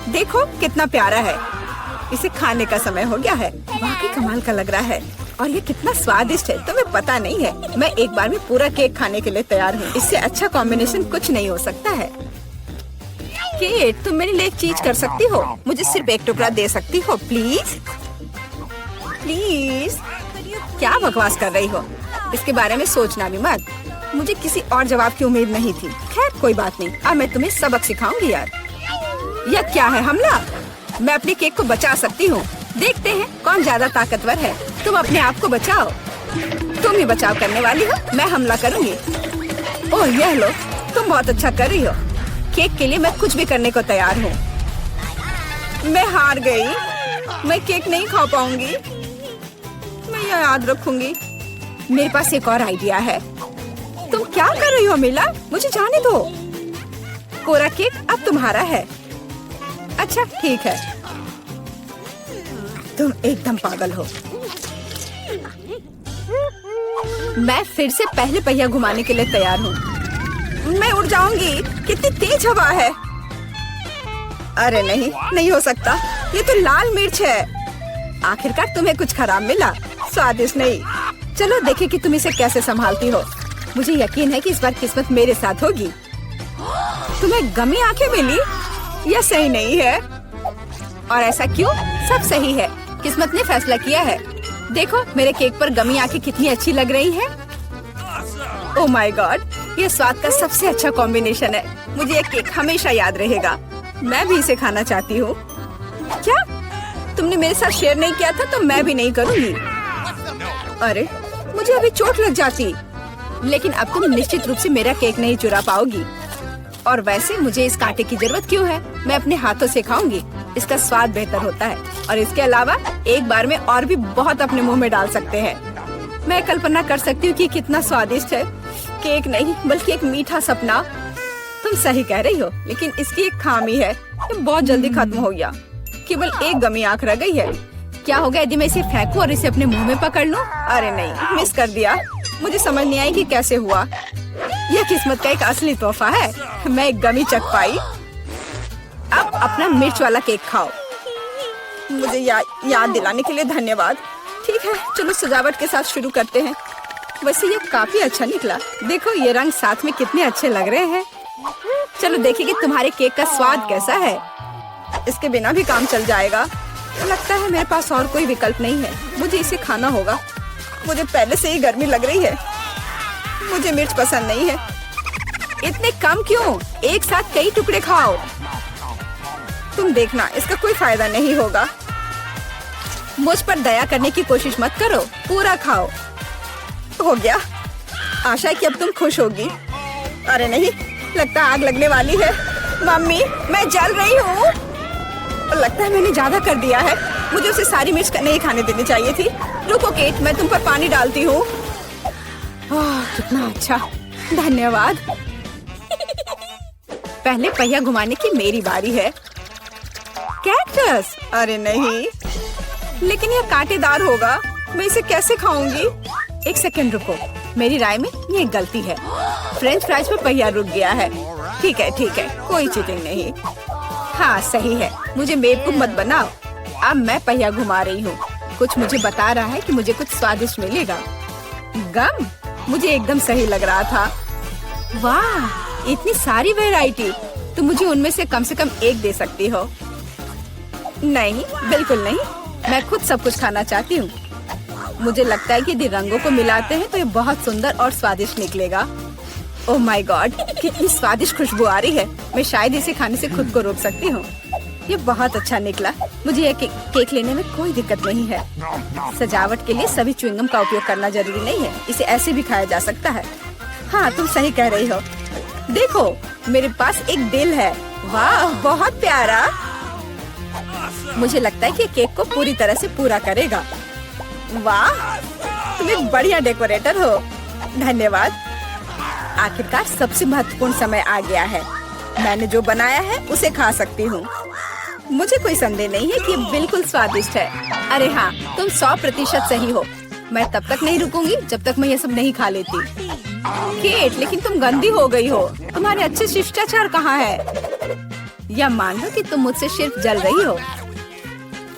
देखो कितना प्यारा है। इसे खाने का समय हो गया है। वाकई कमाल का लग रहा है और ये कितना स्वादिष्ट है तुम्हें पता नहीं है। मैं एक बार में पूरा केक खाने के लिए तैयार हूँ। इससे अच्छा कॉम्बिनेशन कुछ नहीं हो सकता है। केट, तुम मेरे लिए एक चीज कर सकती हो? मुझे सिर्फ एक टुकड़ा दे सकती हो प्लीज? प्लीज। क्या बकवास कर रही हो? इसके बारे में सोचना भी मत। मुझे किसी और जवाब की उम्मीद नहीं थी। खैर कोई बात नहीं, अब मैं तुम्हें सबक सिखाऊंगी यार। यह क्या है, हमला? मैं अपने केक को बचा सकती हूँ। देखते हैं कौन ज्यादा ताकतवर है। तुम अपने आप को बचाओ। तुम ही बचाव करने वाली हो, मैं हमला करूंगी। ओह यह लो, तुम बहुत अच्छा कर रही हो। केक के लिए मैं कुछ भी करने को तैयार हूँ। मैं हार गई। मैं केक नहीं खा पाऊंगी। मैं यह याद रखूंगी। मेरे पास एक और आइडिया है। तुम क्या कर रही हो मिला? मुझे जाने दो। पूरा केक अब तुम्हारा है। अच्छा ठीक है। तुम एकदम पागल हो। मैं फिर से पहले पहिया घुमाने के लिए तैयार हूँ। मैं उड़ जाऊंगी। कितनी तेज हवा है। अरे नहीं, नहीं हो सकता। ये तो लाल मिर्च है। आखिरकार तुम्हें कुछ खराब मिला, स्वादिष्ट नहीं। चलो देखें कि तुम इसे कैसे संभालती हो। मुझे यकीन है कि इस बार किस्मत मेरे साथ होगी। तुम्हें गमी आंखें मिली? यह सही नहीं है। और ऐसा क्यों? सब सही है। किस्मत ने फैसला किया है। देखो मेरे केक पर गमी आंखें कितनी अच्छी लग रही है। ओह माय गॉड, ये स्वाद का सबसे अच्छा कॉम्बिनेशन है। मुझे ये केक हमेशा याद रहेगा। मैं भी इसे खाना चाहती हूँ। क्या तुमने मेरे साथ शेयर नहीं किया था तो मैं भी नहीं करूँगी। अरे मुझे अभी चोट लग जाती। लेकिन अब तुम निश्चित रूप से मेरा केक नहीं चुरा पाओगी। और वैसे मुझे इस कांटे की जरूरत क्यों है? मैं अपने हाथों से खाऊंगी। इसका स्वाद बेहतर होता है और इसके अलावा एक बार में और भी बहुत अपने मुंह में डाल सकते हैं। मैं कल्पना कर सकती हूँ कि कितना स्वादिष्ट है। केक नहीं बल्कि एक मीठा सपना। तुम सही कह रही हो, लेकिन इसकी एक खामी है, ये बहुत जल्दी खत्म हो गया। केवल एक गमी आंख रह गई है। क्या होगा यदि मैं इसे फेंकूं और इसे अपने मुंह में पकड़ लूं? अरे नहीं, मिस कर दिया। मुझे समझ नहीं आई कि कैसे हुआ। यह किस्मत का एक असली तोहफा है। मैं एक गमी चख पाई। अब अपना मिर्च वाला केक खाओ। मुझे याद दिलाने के लिए धन्यवाद। ठीक है, चलो सजावट के साथ शुरू करते हैं। वैसे ये काफी अच्छा निकला। देखो ये रंग साथ में कितने अच्छे लग रहे हैं। चलो देखिए कि तुम्हारे केक का स्वाद कैसा है। इसके बिना भी काम चल जाएगा। लगता है मेरे पास और कोई विकल्प नहीं है। मुझे इसे खाना होगा। मुझे पहले से ही गर्मी लग रही है। मुझे मिर्च पसंद नहीं है। इतने कम क्यों? एक साथ कई टुकड़े खाओ। तुम देखना, इसका कोई फायदा नहीं होगा। मुझ पर दया करने की कोशिश मत करो, पूरा खाओ। हो गया। आशा है कि अब तुम खुश होगी। अरे नहीं, लगता आग लगने वाली है। मम्मी, मैं जल रही हूँ। लगता है मैंने ज्यादा कर दिया है। मुझे उसे सारी मिर्च नहीं खाने देनी चाहिए थी। रुको केट, मैं तुम पर पानी डालती हूँ। कितना अच्छा, धन्यवाद। पहले पहिया घुमाने की मेरी बारी है। कैक्टस? अरे नहीं, लेकिन यह कांटेदार होगा। मैं इसे कैसे खाऊंगी? एक सेकंड रुको, मेरी राय में ये गलती है। फ्रेंच फ्राइज पर पहिया रुक गया है। ठीक है, कोई चीटिंग नहीं। हाँ सही है, मुझे बेवकूफ मत बनाओ। अब मैं पहिया घुमा रही हूँ। कुछ मुझे बता रहा है कि मुझे कुछ स्वादिष्ट मिलेगा। गम? मुझे एकदम सही लग रहा था। वाह, इतनी सारी वैरायटी। तुम मुझे उनमें से कम एक दे सकती हो। नहीं, बिल्कुल नहीं। मैं खुद सब कुछ खाना चाहती हूँ। मुझे लगता है कि यदि रंगों को मिलाते हैं तो ये बहुत सुंदर और स्वादिष्ट निकलेगा। ओह माय गॉड, कितनी स्वादिष्ट खुशबू आ रही है। मैं शायद इसे खाने से खुद को रोक सकती हूँ। ये बहुत अच्छा निकला। मुझे यह केक लेने में कोई दिक्कत नहीं है। सजावट के लिए सभी च्युइंगम का उपयोग करना जरूरी नहीं है। इसे ऐसे भी खाया जा सकता है। हाँ, तुम सही कह रही हो। देखो, मेरे पास एक दिल है। वाह, बहुत प्यारा। मुझे लगता है कि केक को पूरी तरह से पूरा करेगा। वाह, तुम एक बढ़िया डेकोरेटर हो। धन्यवाद। आखिरकार सबसे महत्वपूर्ण समय आ गया है। मैंने जो बनाया है उसे खा सकती हूँ। मुझे कोई संदेह नहीं है कि ये बिल्कुल स्वादिष्ट है। अरे हाँ, तुम 100% सही हो। मैं तब तक नहीं रुकूंगी जब तक मैं ये सब नहीं खा लेती। केट, लेकिन तुम गंदी हो गई हो। तुम्हारे अच्छे शिष्टाचार कहाँ है? या मान लो कि तुम मुझसे सिर्फ जल रही हो।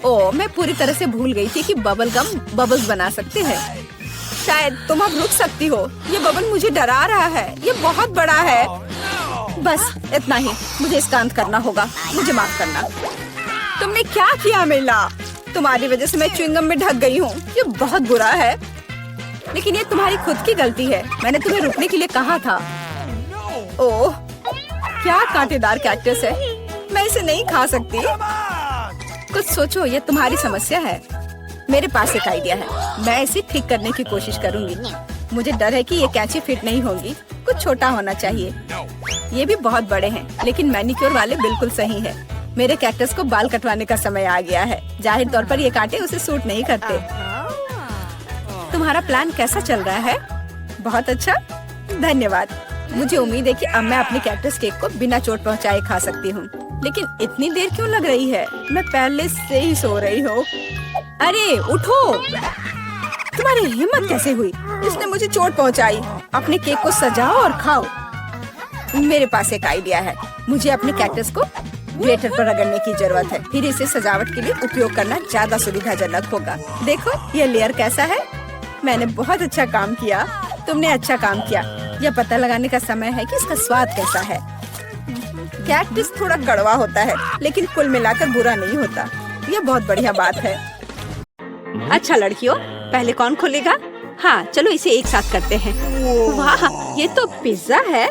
ओह, मैं पूरी तरह से भूल गई थी कि बबल गम बबल्स बना सकते हैं। शायद तुम अब रुक सकती हो। ये बबल मुझे डरा रहा है। ये बहुत बड़ा है। बस इतना ही, मुझे इसका अंत करना होगा। मुझे माफ करना। तुमने क्या किया मिला? तुम्हारी वजह से मैं च्युइंगम में ढक गई हूँ। ये बहुत बुरा है, लेकिन ये तुम्हारी खुद की गलती है। मैंने तुम्हें रुकने के लिए कहा था। ओह, क्या कांटेदार कैक्टस है। मैं इसे नहीं खा सकती। कुछ सोचो, ये तुम्हारी समस्या है। मेरे पास एक आइडिया है। मैं इसे ठीक करने की कोशिश करूंगी। मुझे डर है कि ये कैंची फिट नहीं होगी। कुछ छोटा होना चाहिए। ये भी बहुत बड़े हैं, लेकिन मैनिक्योर वाले बिल्कुल सही है। मेरे कैक्टस को बाल कटवाने का समय आ गया है। जाहिर तौर पर ये कांटे उसे सूट नहीं करते। तुम्हारा प्लान कैसा चल रहा है? बहुत अच्छा, धन्यवाद। मुझे उम्मीद है कि अब मैं अपने कैक्टस केक को बिना चोट पहुंचाए खा सकती हूँ। लेकिन इतनी देर क्यों लग रही है? मैं पहले से ही सो रही हूँ। अरे उठो, तुम्हारी हिम्मत कैसे हुई? इसने मुझे चोट पहुंचाई। अपने केक को सजाओ और खाओ। मेरे पास एक आइडिया है। मुझे अपने कैक्टस को ग्रेटर पर रगड़ने की जरूरत है। फिर इसे सजावट के लिए उपयोग करना ज्यादा सुविधाजनक होगा। देखो ये लेयर कैसा है। मैंने बहुत अच्छा काम किया। तुमने अच्छा काम किया। यह पता लगाने का समय है कि इसका स्वाद कैसा है। कैक्टस थोड़ा कड़वा होता है, लेकिन कुल मिलाकर बुरा नहीं होता। यह बहुत बढ़िया बात है। अच्छा लड़कियों, पहले कौन खोलेगा? हाँ चलो इसे एक साथ करते हैं। वाह, ये तो पिज्जा है।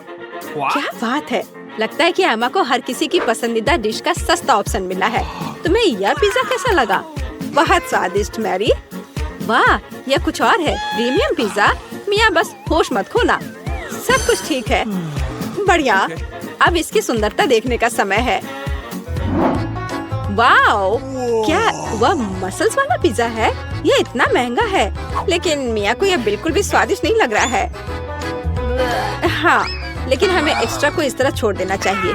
क्या बात है। लगता है कि एमा को हर किसी की पसंदीदा डिश का सस्ता ऑप्शन मिला है। तुम्हें यह पिज्जा कैसा लगा? बहुत स्वादिष्ट मैरी। वाह, यह कुछ और है, प्रीमियम पिज्जा। मिया बस होश मत खोना, सब कुछ ठीक है। बढ़िया, अब इसकी सुंदरता देखने का समय है। वाओ, क्या वह मसल्स वाला पिज्जा है? यह इतना महंगा है, लेकिन मिया को यह बिल्कुल भी स्वादिष्ट नहीं लग रहा है। हाँ, लेकिन हमें एक्स्ट्रा को इस तरह छोड़ देना चाहिए।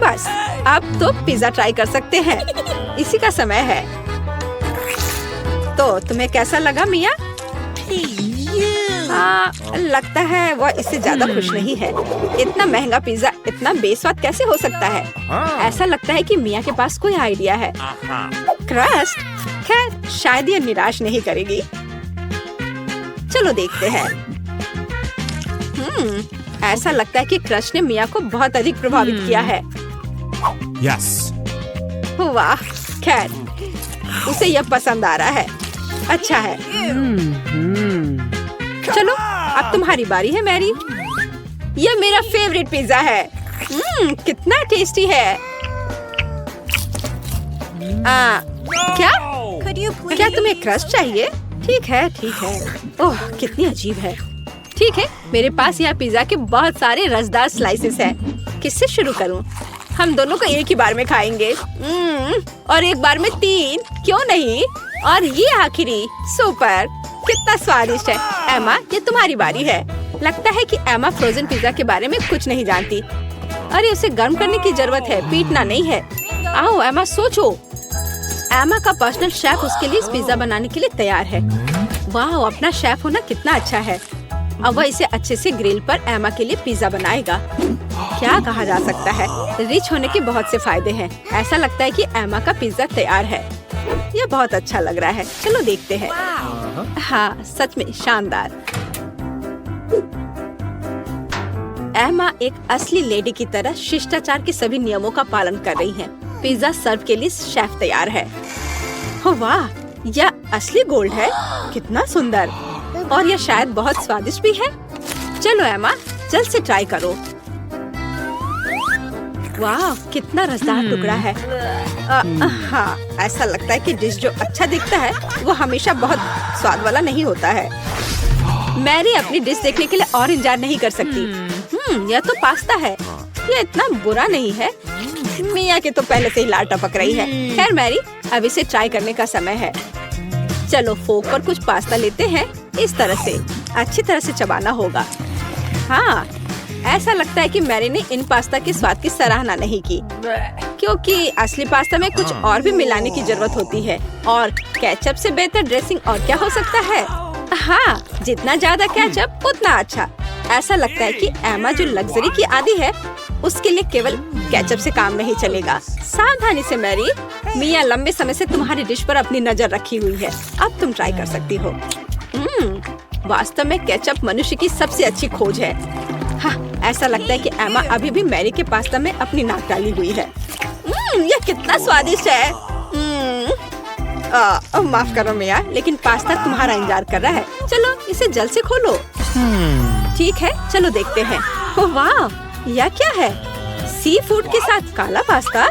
बस, अब तो पिज्जा ट्राई कर सकते हैं। इसी का समय है। तो तुम्हें कैसा लगा मिया? लगता है वह इससे ज्यादा खुश नहीं है। इतना महंगा पिज्जा इतना बेस्वाद कैसे हो सकता है? ऐसा लगता है कि मिया के पास कोई आइडिया है। क्रस्ट, खैर शायद ये निराश नहीं करेगी। चलो देखते हैं। ऐसा लगता है कि क्रस्ट ने मिया को बहुत अधिक प्रभावित किया है। Yes. वाह, खैर उसे यह पसंद आ रहा है। अच्छा है। चलो, अब तुम्हारी बारी है मैरी। यह मेरा फेवरेट पिज्जा है। कितना टेस्टी है। क्या तुम्हें क्रस्ट चाहिए? ठीक है, ठीक है। ओह, कितनी अजीब है। ठीक है, मेरे पास यह पिज्जा के बहुत सारे रसदार स्लाइसेस हैं। किससे शुरू करूं? हम दोनों को एक ही बार में खाएंगे। और एक बार में 3, क्यों नहीं? और ये आखिरी, सुपर, कितना स्वादिष्ट है। एमा, ये तुम्हारी बारी है। लगता है कि एमा फ्रोजन पिज्जा के बारे में कुछ नहीं जानती। अरे उसे गर्म करने की जरूरत है, पीटना नहीं है। आओ एमा, सोचो। एमा का पर्सनल शेफ उसके लिए इस पिज्जा बनाने के लिए तैयार है। वाह, अपना शेफ होना कितना अच्छा है। अब वह इसे अच्छे से ग्रिल पर एमा के लिए पिज्जा बनाएगा। क्या कहा जा सकता है, रिच होने के बहुत से फायदे हैं। ऐसा लगता है कि एमा का पिज्जा तैयार है। यह बहुत अच्छा लग रहा है। चलो देखते हैं। हाँ, सच में शानदार। एमा एक असली लेडी की तरह शिष्टाचार के सभी नियमों का पालन कर रही है। पिज्जा सर्व के लिए शेफ तैयार है। हो वाह, यह असली गोल्ड है। कितना सुंदर, और यह शायद बहुत स्वादिष्ट भी है। चलो एमा, जल्द से ट्राई करो। वाह, कितना रसदार टुकड़ा है। हाँ, ऐसा लगता है कि डिश जो अच्छा दिखता है वो हमेशा बहुत स्वाद वाला नहीं होता है। मैरी अपनी डिश देखने के लिए और इंतजार नहीं कर सकती। यह तो पास्ता है। यह इतना बुरा नहीं है। मिया के तो पहले से ही लार टपक रही है। खैर मैरी, अब इसे ट्राई करने का समय है। चलो फोक पर कुछ पास्ता लेते हैं। इस तरह से अच्छी तरह से चबाना होगा। हाँ, ऐसा लगता है कि मैरी ने इन पास्ता के स्वाद की सराहना नहीं की, क्योंकि असली पास्ता में कुछ और भी मिलाने की जरूरत होती है। और केचप से बेहतर ड्रेसिंग और क्या हो सकता है? हाँ, जितना ज्यादा केचप उतना अच्छा। ऐसा लगता है कि एमा जो लग्जरी की आदी है, उसके लिए केवल केचप से काम नहीं चलेगा। सावधानी से मैरी, मिया लंबे समय से तुम्हारी डिश पर अपनी नजर रखी हुई है। अब तुम ट्राई कर सकती हो। वास्तव में केचप मनुष्य की सबसे अच्छी खोज है। हाँ, ऐसा लगता है कि एमा अभी भी मैरी के पास्ता में अपनी नाक डाली हुई है। यह कितना स्वादिष्ट है। माफ करो मिया, लेकिन पास्ता तुम्हारा इंतजार कर रहा है। चलो इसे जल्द से खोलो। ठीक है, चलो देखते हैं। ओह वाह, यह क्या है? सी फूड के साथ काला पास्ता?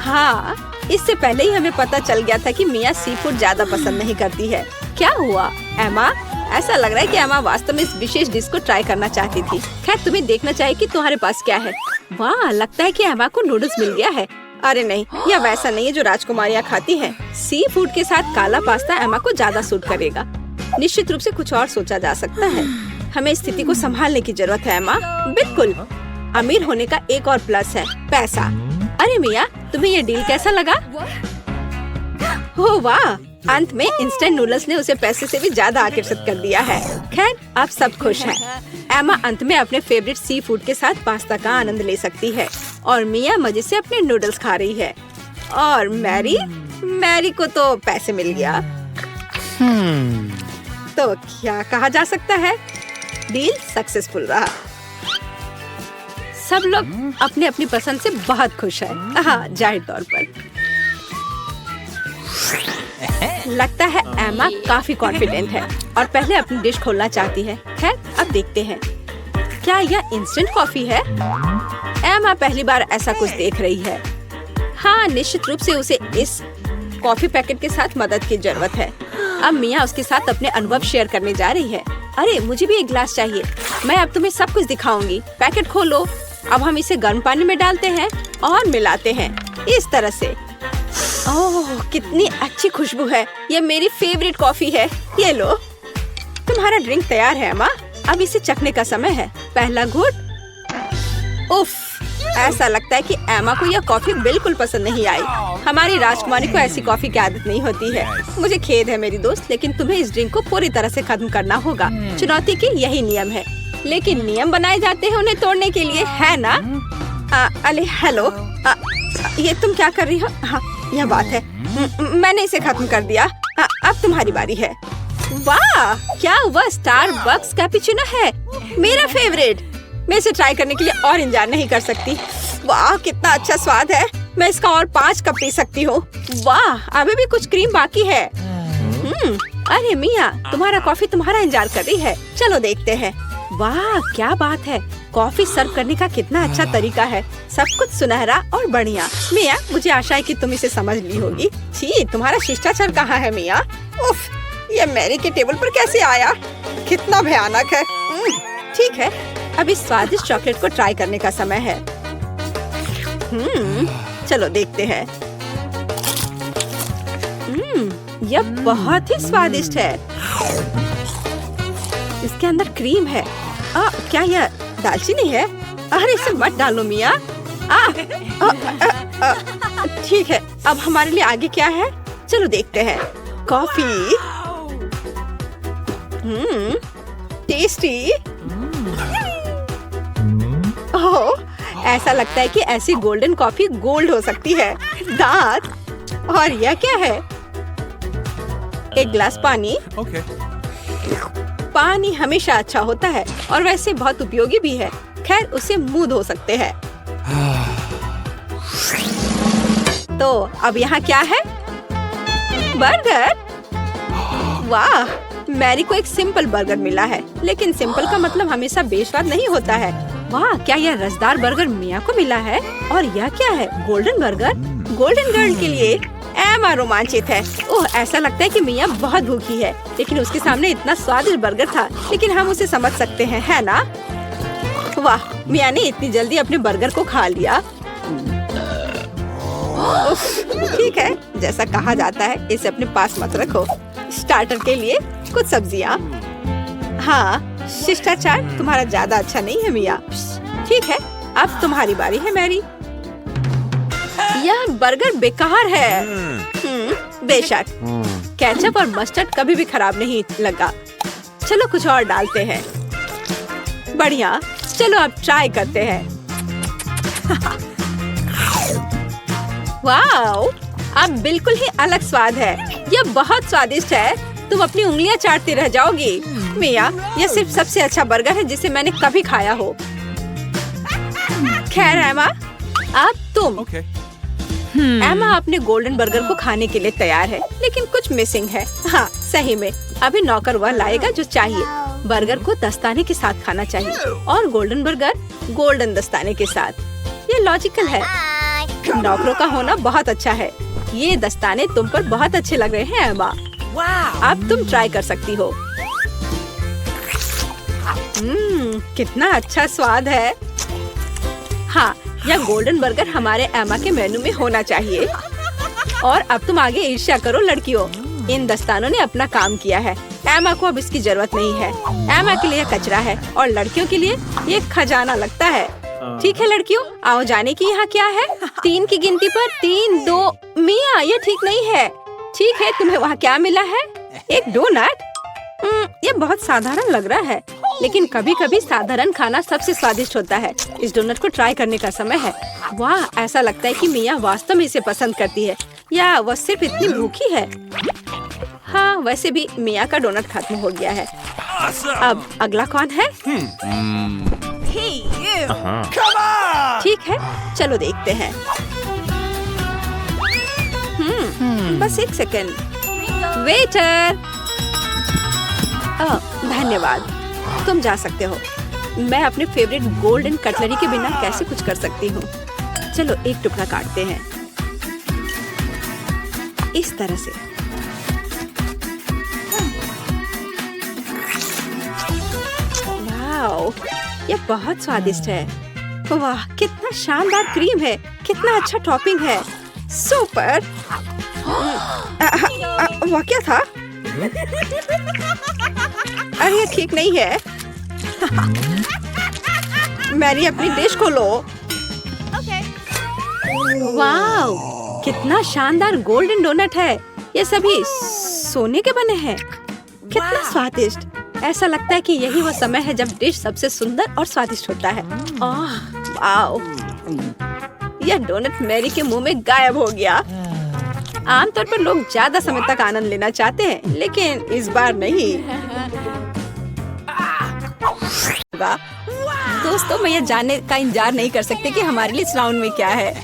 हाँ, इससे पहले ही हमें पता चल गया था कि मिया सी फूड ज्यादा पसंद नहीं करती है। क्या हुआ एमा? ऐसा लग रहा है कि एमा वास्तव में इस विशेष डिश को ट्राई करना चाहती थी। खैर, तुम्हें देखना चाहिए कि तुम्हारे पास क्या है। वाह, लगता है कि एमा को नूडल्स मिल गया है। अरे नहीं, यह वैसा नहीं है जो राजकुमारियाँ खाती हैं। सी फूड के साथ काला पास्ता एमा को ज्यादा सूट करेगा। निश्चित रूप से कुछ और सोचा जा सकता है। हमें स्थिति को संभालने की जरूरत है एमा। बिल्कुल, अमीर होने का एक और प्लस है, पैसा। अरे मिया, तुम्हें ये डील कैसा लगा? हो वाह, अंत में इंस्टेंट नूडल्स ने उसे पैसे से भी ज्यादा आकर्षित कर दिया है। खैर, अब सब खुश हैं। एमा अंत में अपने फेवरेट सी फूड के साथ पास्ता का आनंद ले सकती है और मिया मजे से अपने नूडल्स खा रही है। और मैरी को तो पैसे मिल गया। तो क्या कहा जा सकता है, डील सक्सेसफुल रहा। सब लोग अपने अपनी पसंद से बहुत खुश हैं। हाँ, जाहिर तौर पर लगता है एमा काफी कॉन्फिडेंट है और पहले अपनी डिश खोलना चाहती है। खैर, अब देखते हैं। क्या यह इंस्टेंट कॉफी है? एमा पहली बार ऐसा कुछ देख रही है। हाँ, निश्चित रूप से उसे इस कॉफी पैकेट के साथ मदद की जरूरत है। अब मिया उसके साथ अपने अनुभव शेयर करने जा रही है। अरे मुझे भी एक गिलास चाहिए। मैं अब तुम्हें सब कुछ दिखाऊंगी। पैकेट खोलो। अब हम इसे गर्म पानी में डालते हैं और मिलाते हैं इस तरह से। ओह कितनी अच्छी खुशबू है। ये मेरी फेवरेट कॉफी है। ये लो, तुम्हारा ड्रिंक तैयार है अम्मा। अब इसे चखने का समय है। पहला घूंट। उफ, ऐसा लगता है कि एमा को यह कॉफी बिल्कुल पसंद नहीं आई। हमारी राजकुमारी को ऐसी कॉफी की आदत नहीं होती है। मुझे खेद है मेरी दोस्त, लेकिन तुम्हें इस ड्रिंक को पूरी तरह से खत्म करना होगा। चुनौती के यही नियम है, लेकिन नियम बनाए जाते हैं उन्हें तोड़ने के लिए, है ना? अरे हेलो, ये तुम क्या कर रही हो? हाँ, यह बात है। मैंने इसे खत्म कर दिया। अब तुम्हारी बारी है। वाह, क्या वह स्टारबक्स कैपुचिनो है, मेरा फेवरेट। मैं इसे ट्राई करने के लिए और इंतजार नहीं कर सकती। वाह कितना अच्छा स्वाद है। मैं इसका और 5 कप पी सकती हूँ। वाह, अभी भी कुछ क्रीम बाकी है। अरे मिया, तुम्हारा कॉफी तुम्हारा इंतजार कर रही है। चलो देखते हैं। वाह क्या बात है। कॉफी सर्व करने का कितना अच्छा तरीका है। सब कुछ सुनहरा और बढ़िया। मिया, मुझे आशा है कि तुम इसे समझ ली होगी। छी, तुम्हारा शिष्टाचार कहाँ है मिया? उफ, ये मैरी के टेबल पर कैसे आया? कितना भयानक है। ठीक है, अब इस स्वादिष्ट चॉकलेट को ट्राई करने का समय है। चलो देखते हैं। यह बहुत ही स्वादिष्ट है। इसके अंदर क्रीम है। क्या यह दालचीनी है? अरे इसे मत डालो मिया। ठीक है, अब हमारे लिए आगे क्या है? चलो देखते हैं। कॉफी। टेस्टी। ओह, ऐसा लगता है कि ऐसी गोल्डन कॉफी गोल्ड हो सकती है। दांत। और यह क्या है? एक गिलास पानी। पानी हमेशा अच्छा होता है और वैसे बहुत उपयोगी भी है। खैर, उसे मुंह धो सकते हैं। तो अब यहाँ क्या है? बर्गर। वाह, मैरी को एक सिंपल बर्गर मिला है, लेकिन सिंपल का मतलब हमेशा बेस्वाद नहीं होता है। वाह, क्या यह रसदार बर्गर मिया को मिला है? और यह क्या है? Golden burger. गोल्डन गर्ल के लिए एमा रोमांचित है। ओह, ऐसा लगता है कि मिया बहुत भूखी है, लेकिन उसके सामने इतना स्वादिष्ट बर्गर था। लेकिन हम उसे समझ सकते हैं, है ना? वाह, मिया ने इतनी जल्दी अपने बर्गर को खा लिया। ठीक है, जैसा कहा जाता है, इसे अपने पास मत रखो। स्टार्टर के लिए कुछ सब्जियाँ। हाँ, शिष्टाचार तुम्हारा ज्यादा अच्छा नहीं है मिया। ठीक है, अब तुम्हारी बारी है मैरी। यह बर्गर बेकार है। बेशक, केचप और मस्टर्ड कभी भी खराब नहीं लगा। चलो कुछ और डालते हैं। बढ़िया, चलो अब ट्राई करते हैं। वाओ, अब बिल्कुल ही अलग स्वाद है। यह बहुत स्वादिष्ट है। तुम अपनी उंगलियां चाटती रह जाओगी। मिया, यह सिर्फ सबसे अच्छा बर्गर है जिसे मैंने कभी खाया हो। खैर एमा, अब तुम। एमा अपने गोल्डन बर्गर को खाने के लिए तैयार है, लेकिन कुछ मिसिंग है। हाँ, सही में अभी नौकर वह लाएगा जो चाहिए। बर्गर को दस्ताने के साथ खाना चाहिए और गोल्डन बर्गर गोल्डन दस्ताने के साथ। ये लॉजिकल है। नौकरों का होना बहुत अच्छा है। ये दस्ताने तुम पर बहुत अच्छे लग रहे हैं एमा। अब तुम ट्राई कर सकती हो। कितना अच्छा स्वाद है। हाँ, यह गोल्डन बर्गर हमारे एमा के मेनू में होना चाहिए। और अब तुम आगे ईर्ष्या करो लड़कियों। इन दस्तानों ने अपना काम किया है। एमा को अब इसकी जरूरत नहीं है। एमा के लिए कचरा है और लड़कियों के लिए ये खजाना लगता है। ठीक है लड़कियों, आओ जाने की यहाँ क्या है? 3 की गिनती पर 3, 2। मिया, ये ठीक नहीं है। ठीक है, तुम्हें वहाँ क्या मिला है? एक डोनट। ये बहुत साधारण लग रहा है, लेकिन कभी कभी साधारण खाना सबसे स्वादिष्ट होता है। इस डोनट को ट्राई करने का समय है। वाह, ऐसा लगता है कि मिया वास्तव में इसे पसंद करती है, या वह सिर्फ इतनी भूखी है। हाँ, वैसे भी मिया का डोनट खत्म हो गया है। अब अगला कौन है? ठीक है, चलो देखते हैं। बस एक सेकेंड। वेटर। धन्यवाद, तुम जा सकते हो। मैं अपने फेवरेट गोल्डन कटलरी के बिना कैसे कुछ कर सकती हूँ। चलो एक टुकड़ा काटते हैं। इस तरह से। वाओ, ये बहुत स्वादिष्ट है। वाह, कितना शानदार क्रीम है, कितना अच्छा टॉपिंग है। सुपर। वाह, क्या था? अरे ये ठीक नहीं है। मैरी, अपनी डिश खोलो। वाओ, कितना शानदार गोल्डन डोनट है। ये सभी सोने के बने हैं। कितना स्वादिष्ट। ऐसा लगता है कि यही वो समय है जब डिश सबसे सुंदर और स्वादिष्ट होता है। आह, वाओ, यह डोनट मैरी के मुंह में गायब हो गया। आमतौर पर लोग ज्यादा समय तक आनंद लेना चाहते हैं, लेकिन इस बार नहीं। दोस्तों, मैं ये जानने का इंतजार नहीं कर सकती कि हमारे लिए इस राउंड में क्या है।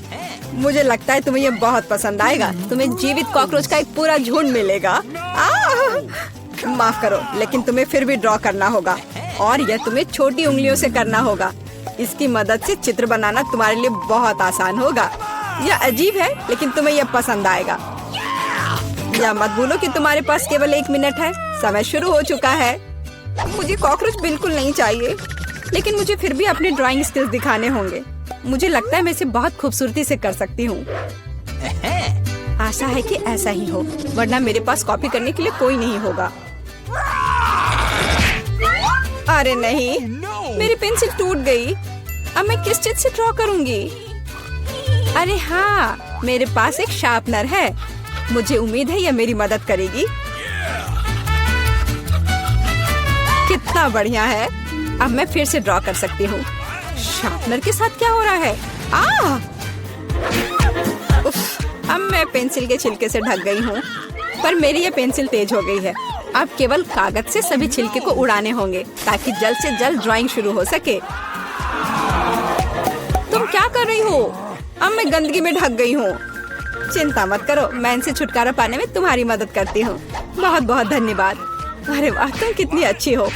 मुझे लगता है तुम्हें ये बहुत पसंद आएगा। तुम्हें जीवित कॉकरोच का एक पूरा झुंड मिलेगा। माफ करो, लेकिन तुम्हें फिर भी ड्रॉ करना होगा और यह तुम्हें छोटी उंगलियों से करना होगा। इसकी मदद से चित्र बनाना तुम्हारे लिए बहुत आसान होगा। यह अजीब है, लेकिन तुम्हें यह पसंद आएगा। या मत भूलो कि तुम्हारे पास केवल 1 मिनट है। समय शुरू हो चुका है। मुझे कॉकरोच बिल्कुल नहीं चाहिए, लेकिन मुझे फिर भी अपने ड्राइंग स्किल्स दिखाने होंगे। मुझे लगता है मैं इसे बहुत खूबसूरती से कर सकती हूँ। आशा है कि ऐसा ही हो, वरना मेरे पास कॉपी करने के लिए कोई नहीं होगा। अरे नहीं, मेरी पेंसिल टूट गई। अब मैं किस चीज से ड्रॉ करूंगी? अरे हाँ, मेरे पास एक शार्पनर है। मुझे उम्मीद है यह मेरी मदद करेगी। कितना बढ़िया है। अब मैं फिर से ड्रॉ कर सकती हूँ। शार्पनर के साथ क्या हो रहा है? उफ, अब मैं पेंसिल के छिलके से ढक गई हूँ, पर मेरी ये पेंसिल तेज हो गई है। अब केवल कागज से सभी छिलके को उड़ाने होंगे ताकि जल्द से जल्द ड्राइंग शुरू हो सके। तुम क्या कर रही हो? अब मैं गंदगी में ढक गई हूँ। चिंता मत करो, मैं इनसे छुटकारा पाने में तुम्हारी मदद करती हूँ। बहुत बहुत धन्यवाद। अरे वाह, तुम कितनी अच्छी हो।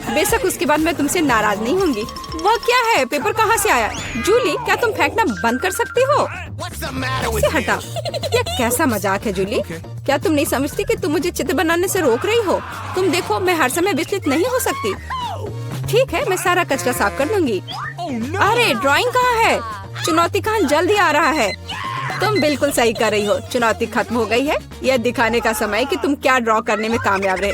बेशक उसके बाद मैं तुमसे नाराज नहीं होंगी। वह क्या है? पेपर कहाँ से आया? जूली, क्या तुम फेंकना बंद कर सकती हो? इसे हटा। यह कैसा मजाक है जूली? क्या तुम नहीं समझती कि तुम मुझे चित्र बनाने से रोक रही हो? तुम देखो, मैं हर समय विचलित नहीं हो सकती। ठीक है, मैं सारा कचरा साफ कर लूंगी। अरे ड्राइंग कहाँ है? चुनौती कहाँ जल्दी आ रहा है। तुम बिल्कुल सही कर रही हो। चुनौती खत्म हो गई है। यह दिखाने का समय कि तुम क्या ड्रॉ करने में कामयाब रहे।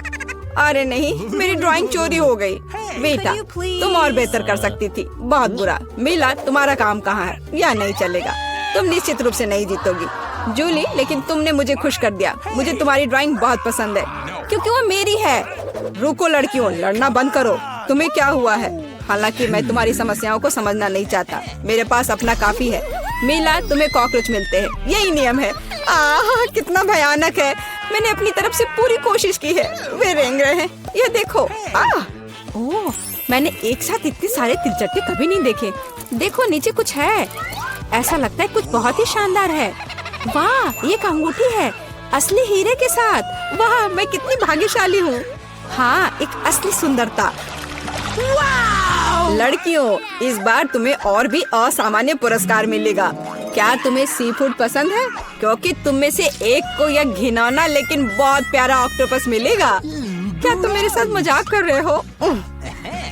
अरे नहीं, मेरी ड्राइंग चोरी हो गई। बेटा, तुम और बेहतर कर सकती थी। बहुत बुरा। मीला, तुम्हारा काम कहाँ है? यह नहीं चलेगा। तुम निश्चित रूप से नहीं जीतोगी जूली, लेकिन तुमने मुझे खुश कर दिया। मुझे तुम्हारी ड्राइंग बहुत पसंद है, क्योंकि वो मेरी है। रुको लड़कियों, लड़ना बंद करो। तुम्हें क्या हुआ है? हालांकि मैं तुम्हारी समस्याओं को समझना नहीं चाहता। मेरे पास अपना काफी है। मीला, तुम्हें कॉकरोच मिलते हैं, यही नियम है। कितना भयानक है। मैंने अपनी तरफ से पूरी कोशिश की है। वे रेंग रहे हैं। ये देखो। ओह, मैंने एक साथ इतने सारे तिलचट्टे कभी नहीं देखे। देखो, नीचे कुछ है। ऐसा लगता है कुछ बहुत ही शानदार है। वाह, ये अंगूठी है, असली हीरे के साथ। वाह, मैं कितनी भाग्यशाली हूँ। हाँ, एक असली सुंदरता। लड़कियों, इस बार तुम्हें और भी असामान्य पुरस्कार मिलेगा। क्या तुम्हें सी फूड पसंद है? क्योंकि तुम में से एक को यह घिनौना लेकिन बहुत प्यारा ऑक्टोपस मिलेगा। क्या तुम मेरे साथ मजाक कर रहे हो?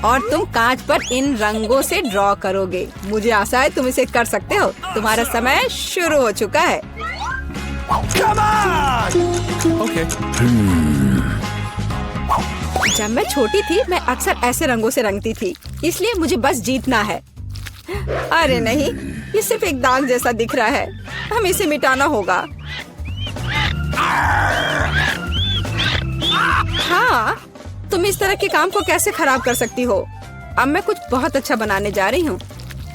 और तुम कांच पर इन रंगों से ड्रॉ करोगे। मुझे आशा है तुम इसे कर सकते हो। तुम्हारा समय शुरू हो चुका है। Okay. जब मैं छोटी थी, मैं अक्सर ऐसे रंगों से रंगती थी, इसलिए मुझे बस जीतना है। अरे नहीं, ये सिर्फ एक दाग जैसा दिख रहा है। हमें इसे मिटाना होगा। हाँ, तुम इस तरह के काम को कैसे खराब कर सकती हो? अब मैं कुछ बहुत अच्छा बनाने जा रही हूँ।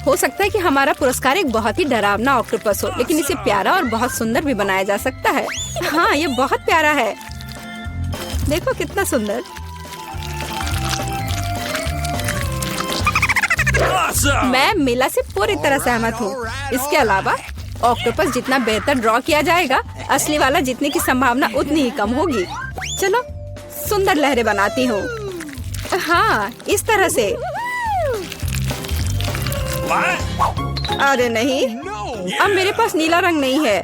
हो सकता है कि हमारा पुरस्कार एक बहुत ही डरावना ऑक्टोपस हो, लेकिन इसे प्यारा और बहुत सुंदर भी बनाया जा सकता है। हाँ, ये बहुत प्यारा है। देखो कितना सुंदर। Awesome. मैं मीला से पूरी तरह सहमत हूँ। इसके अलावा ऑक्टोपस जितना बेहतर ड्रॉ किया जाएगा, असली वाला जीतने की संभावना उतनी ही कम होगी। चलो, सुंदर लहरें बनाती हूँ। हाँ, इस तरह से। What? अरे नहीं, No. अब मेरे पास नीला रंग नहीं है।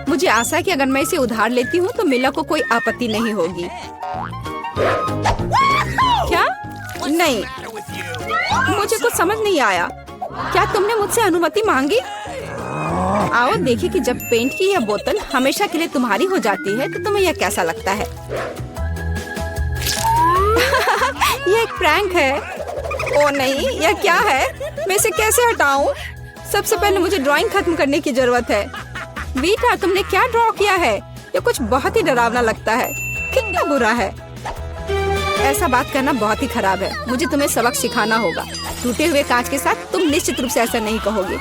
मुझे आशा है कि अगर मैं इसे उधार लेती हूँ तो मीला को कोई आपत्ति नहीं होगी। क्या? नहीं, मुझे कुछ समझ नहीं आया। क्या तुमने मुझसे अनुमति मांगी? आओ देखिए कि जब पेंट की यह बोतल हमेशा के लिए तुम्हारी हो जाती है तो तुम्हें यह कैसा लगता है। यह एक प्रैंक है। ओ नहीं, यह क्या है? मैं इसे कैसे हटाऊं? सबसे पहले मुझे ड्राइंग खत्म करने की जरूरत है। वीटा, तुमने क्या ड्रॉ किया है? यह कुछ बहुत ही डरावना लगता है। कितना बुरा है। ऐसा बात करना बहुत ही खराब है। मुझे तुम्हें सबक सिखाना होगा। टूटे हुए कांच के साथ तुम निश्चित रूप से ऐसा नहीं कहोगे।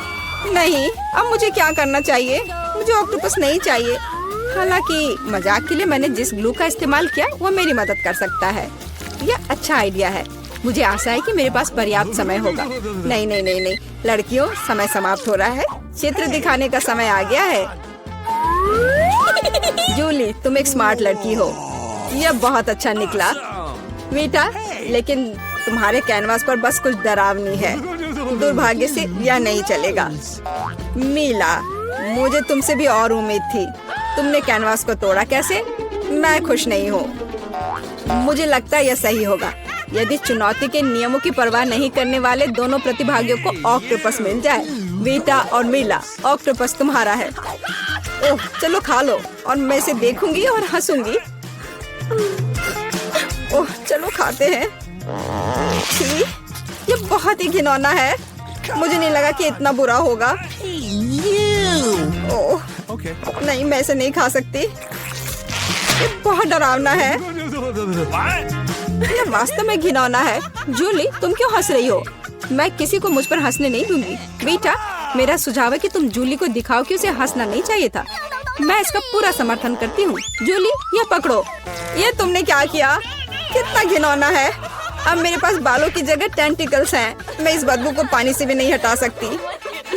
नहीं, अब मुझे क्या करना चाहिए? मुझे ऑक्टोपस नहीं चाहिए। हालांकि मजाक के लिए मैंने जिस ग्लू का इस्तेमाल किया वो मेरी मदद कर सकता है। यह अच्छा आइडिया है। मुझे आशा है कि मेरे पास पर्याप्त समय होगा। नहीं नहीं नहीं नहीं, लड़कियों, समय समाप्त हो रहा है। चित्र दिखाने का समय आ गया है। जूली, तुम एक स्मार्ट लड़की हो। यह बहुत अच्छा निकला। वीटा, लेकिन तुम्हारे कैनवास पर बस कुछ डरावनी है। दुर्भाग्य से यह नहीं चलेगा। मीला, मुझे तुमसे भी और उम्मीद थी। तुमने कैनवास को तोड़ा कैसे? मैं खुश नहीं हूँ। मुझे लगता है यह सही होगा यदि चुनौती के नियमों की परवाह नहीं करने वाले दोनों प्रतिभागियों को ऑक्टोपस मिल जाए। वीटा और मीला, ऑक्टोपस तुम्हारा है। ओह, चलो खा लो और मैं इसे देखूंगी और हंसूंगी। ओह, चलो खाते हैं। छी, ये बहुत ही घिनौना है। मुझे नहीं लगा कि इतना बुरा होगा। ओह, नहीं, मैं इसे नहीं खा सकती। ये बहुत डरावना है। ये वास्तव में घिनौना है। जूली, तुम क्यों हंस रही हो? मैं किसी को मुझ पर हंसने नहीं दूंगी। बेटा, मेरा सुझाव है कि तुम जूली को दिखाओ कि उसे हंसना नहीं चाहिए था। मैं इसका पूरा समर्थन करती हूँ। जूली, ये पकड़ो। ये तुमने क्या किया? कितना घिनौना है। अब मेरे पास बालों की जगह टेंटिकल्स हैं। मैं इस बदबू को पानी से भी नहीं हटा सकती।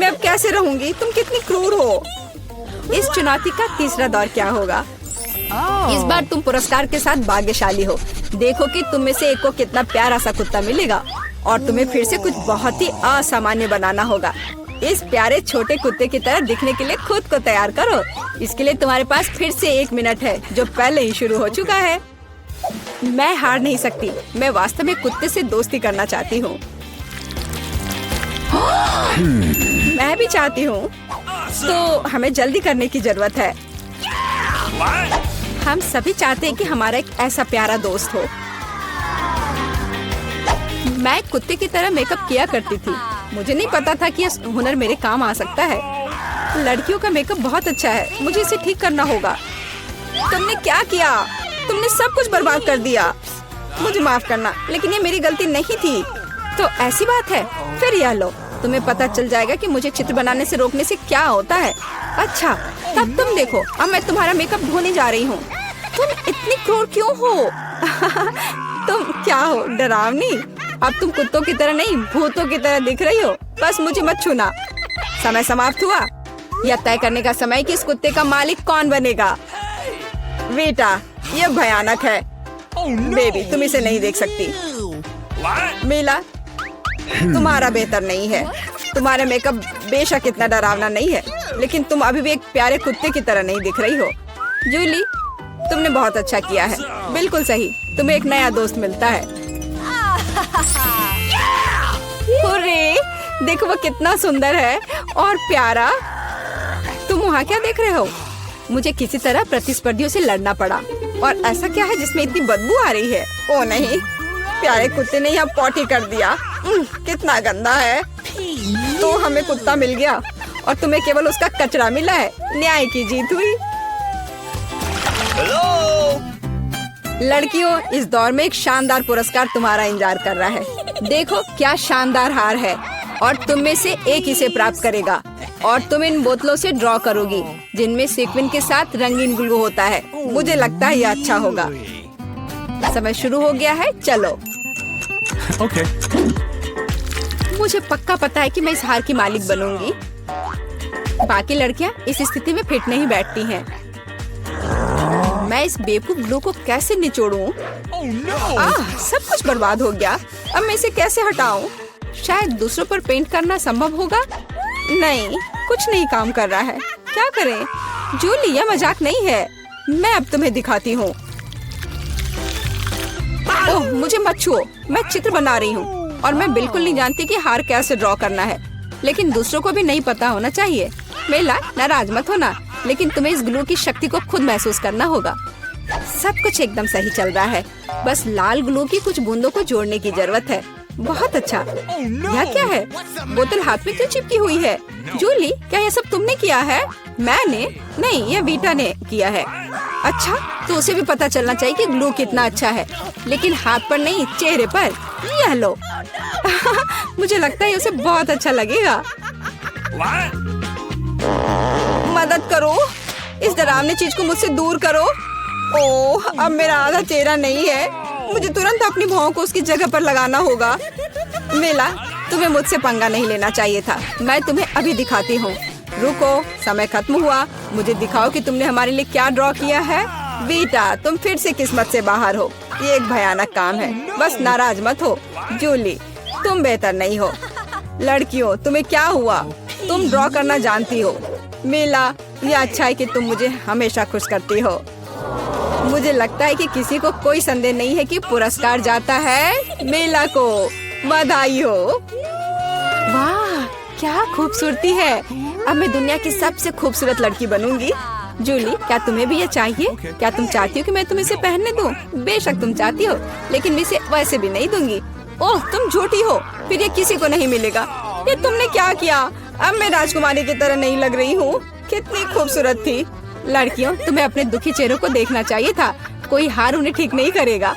मैं अब कैसे रहूंगी? तुम कितनी क्रूर हो। इस चुनौती का तीसरा दौर क्या होगा? इस बार तुम पुरस्कार के साथ भाग्यशाली हो। देखो कि तुम में से एक को कितना प्यारा सा कुत्ता मिलेगा और तुम्हें फिर से कुछ बहुत ही असामान्य बनाना होगा। इस प्यारे छोटे कुत्ते की तरह दिखने के लिए खुद को तैयार करो। इसके लिए तुम्हारे पास फिर से 1 मिनट है, जो पहले ही शुरू हो चुका है। मैं हार नहीं सकती। मैं वास्तव में कुत्ते से दोस्ती करना चाहती हूँ। मैं भी चाहती हूँ। तो हमें जल्दी करने की जरूरत है। हम सभी चाहते हैं कि हमारा एक ऐसा प्यारा दोस्त हो। मैं एक कुत्ते की तरह मेकअप किया करती थी। मुझे नहीं पता था कि यह हुनर मेरे काम आ सकता है। लड़कियों का मेकअप बहुत अच्छा है। मुझे इसे ठीक करना होगा। तुमने क्या किया? तुमने सब कुछ बर्बाद कर दिया। मुझे माफ करना, लेकिन ये मेरी गलती नहीं थी। तो ऐसी बात है, फिर यह लो। तुम्हें पता चल जाएगा कि मुझे चित्र बनाने से रोकने से क्या होता है। अच्छा, तब तुम देखो। अब मैं तुम्हारा मेकअप धोने जा रही हूँ। तुम इतनी क्रूर क्यों हो? तुम क्या हो, डरावनी? अब तुम कुत्तों की तरह नहीं, भूतों की तरह दिख रही हो। बस मुझे मत छूना। समय समाप्त हुआ। यह तय करने का समय कि इस कुत्ते का मालिक कौन बनेगा। बेटा, यह भयानक है। बेबी, तुम इसे नहीं देख सकती। मीला, तुम्हारा बेहतर नहीं है। तुम्हारा मेकअप बेशक इतना डरावना नहीं है, लेकिन तुम अभी भी एक प्यारे कुत्ते की तरह नहीं दिख रही हो। जूली, तुमने बहुत अच्छा किया है। बिल्कुल सही, तुम्हें एक नया दोस्त मिलता है। हुर्रे, देखो वो कितना सुंदर है और प्यारा। तुम वहाँ क्या देख रहे हो? मुझे किसी तरह प्रतिस्पर्धियों से लड़ना पड़ा। और ऐसा क्या है जिसमें इतनी बदबू आ रही है? ओ नहीं, प्यारे कुत्ते ने यहाँ पॉटी कर दिया। कितना गंदा है। तो हमें कुत्ता मिल गया और तुम्हें केवल उसका कचरा मिला है। न्याय की जीत हुई। लड़कियों, इस दौर में एक शानदार पुरस्कार तुम्हारा इंतजार कर रहा है। देखो क्या शानदार हार है और तुम में से एक इसे प्राप्त करेगा। और तुम इन बोतलों से ड्रॉ करोगी जिनमें सीक्वेंस के साथ रंगीन ग्लू होता है। मुझे लगता है यह अच्छा होगा। समय शुरू हो गया है, चलो। Okay. मुझे पक्का पता है कि मैं इस हार की मालिक बनूंगी। बाकी लड़कियां इस स्थिति में फिट नहीं बैठती हैं। मैं इस बेवकूफ ग्लू को कैसे निचोड़ूं? सब कुछ बर्बाद हो गया। अब मैं इसे कैसे हटाऊं? शायद दूसरों पर पेंट करना संभव होगा। नहीं, कुछ नहीं काम कर रहा है। क्या करें? जूली, यह मजाक नहीं है। मैं अब तुम्हें दिखाती हूँ। ओह, मुझे मत छुओ। मैं चित्र बना रही हूँ और मैं बिल्कुल नहीं जानती कि हार कैसे ड्रॉ करना है, लेकिन दूसरों को भी नहीं पता होना चाहिए। मेला, नाराज मत होना, लेकिन तुम्हें इस ग्लू की शक्ति को खुद महसूस करना होगा। सब कुछ एकदम सही चल रहा है, बस लाल ग्लू की कुछ बूंदों को जोड़ने की जरूरत है। बहुत अच्छा। यह क्या है? बोतल हाथ में क्यों चिपकी हुई है? जूली, क्या यह सब तुमने किया है? मैंने नहीं, यह बीटा ने किया है। अच्छा, तो उसे भी पता चलना चाहिए कि ग्लू कितना अच्छा है, लेकिन हाथ पर नहीं, चेहरे पर। यह लो। मुझे लगता है उसे बहुत अच्छा लगेगा। मदद करो, इस डरावनी चीज को मुझसे दूर करो। ओह, अब मेरा आधा चेहरा नहीं है। मुझे तुरंत अपनी भौं को उसकी जगह पर लगाना होगा। मेला, तुम्हें मुझसे पंगा नहीं लेना चाहिए था। मैं तुम्हें अभी दिखाती हूँ। रुको, समय खत्म हुआ। मुझे दिखाओ कि तुमने हमारे लिए क्या ड्रॉ किया है। बेटा, तुम फिर से किस्मत से बाहर हो। ये एक भयानक काम है। बस नाराज मत हो। जूली, तुम बेहतर नहीं हो। लड़कियों, तुम्हें क्या हुआ? तुम ड्रॉ करना जानती हो। मेला, ये अच्छा है कि तुम मुझे हमेशा खुश करती हो। मुझे लगता है कि किसी को कोई संदेह नहीं है कि पुरस्कार जाता है मेला को। बधाई हो। वाह, क्या खूबसूरती है। अब मैं दुनिया की सबसे खूबसूरत लड़की बनूंगी। जूली, क्या तुम्हें भी ये चाहिए? क्या तुम चाहती हो कि मैं तुम्हें इसे पहनने दूं? बेशक तुम चाहती हो, लेकिन मैं इसे वैसे भी नहीं दूंगी। ओह, तुम झूठी हो। फिर ये किसी को नहीं मिलेगा। ये तुमने क्या किया? अब मैं राजकुमारी की तरह नहीं लग रही हूँ। कितनी खूबसूरत थी। लड़कियों, तुम्हें अपने दुखी चेहरों को देखना चाहिए था। कोई हार उन्हें ठीक नहीं करेगा।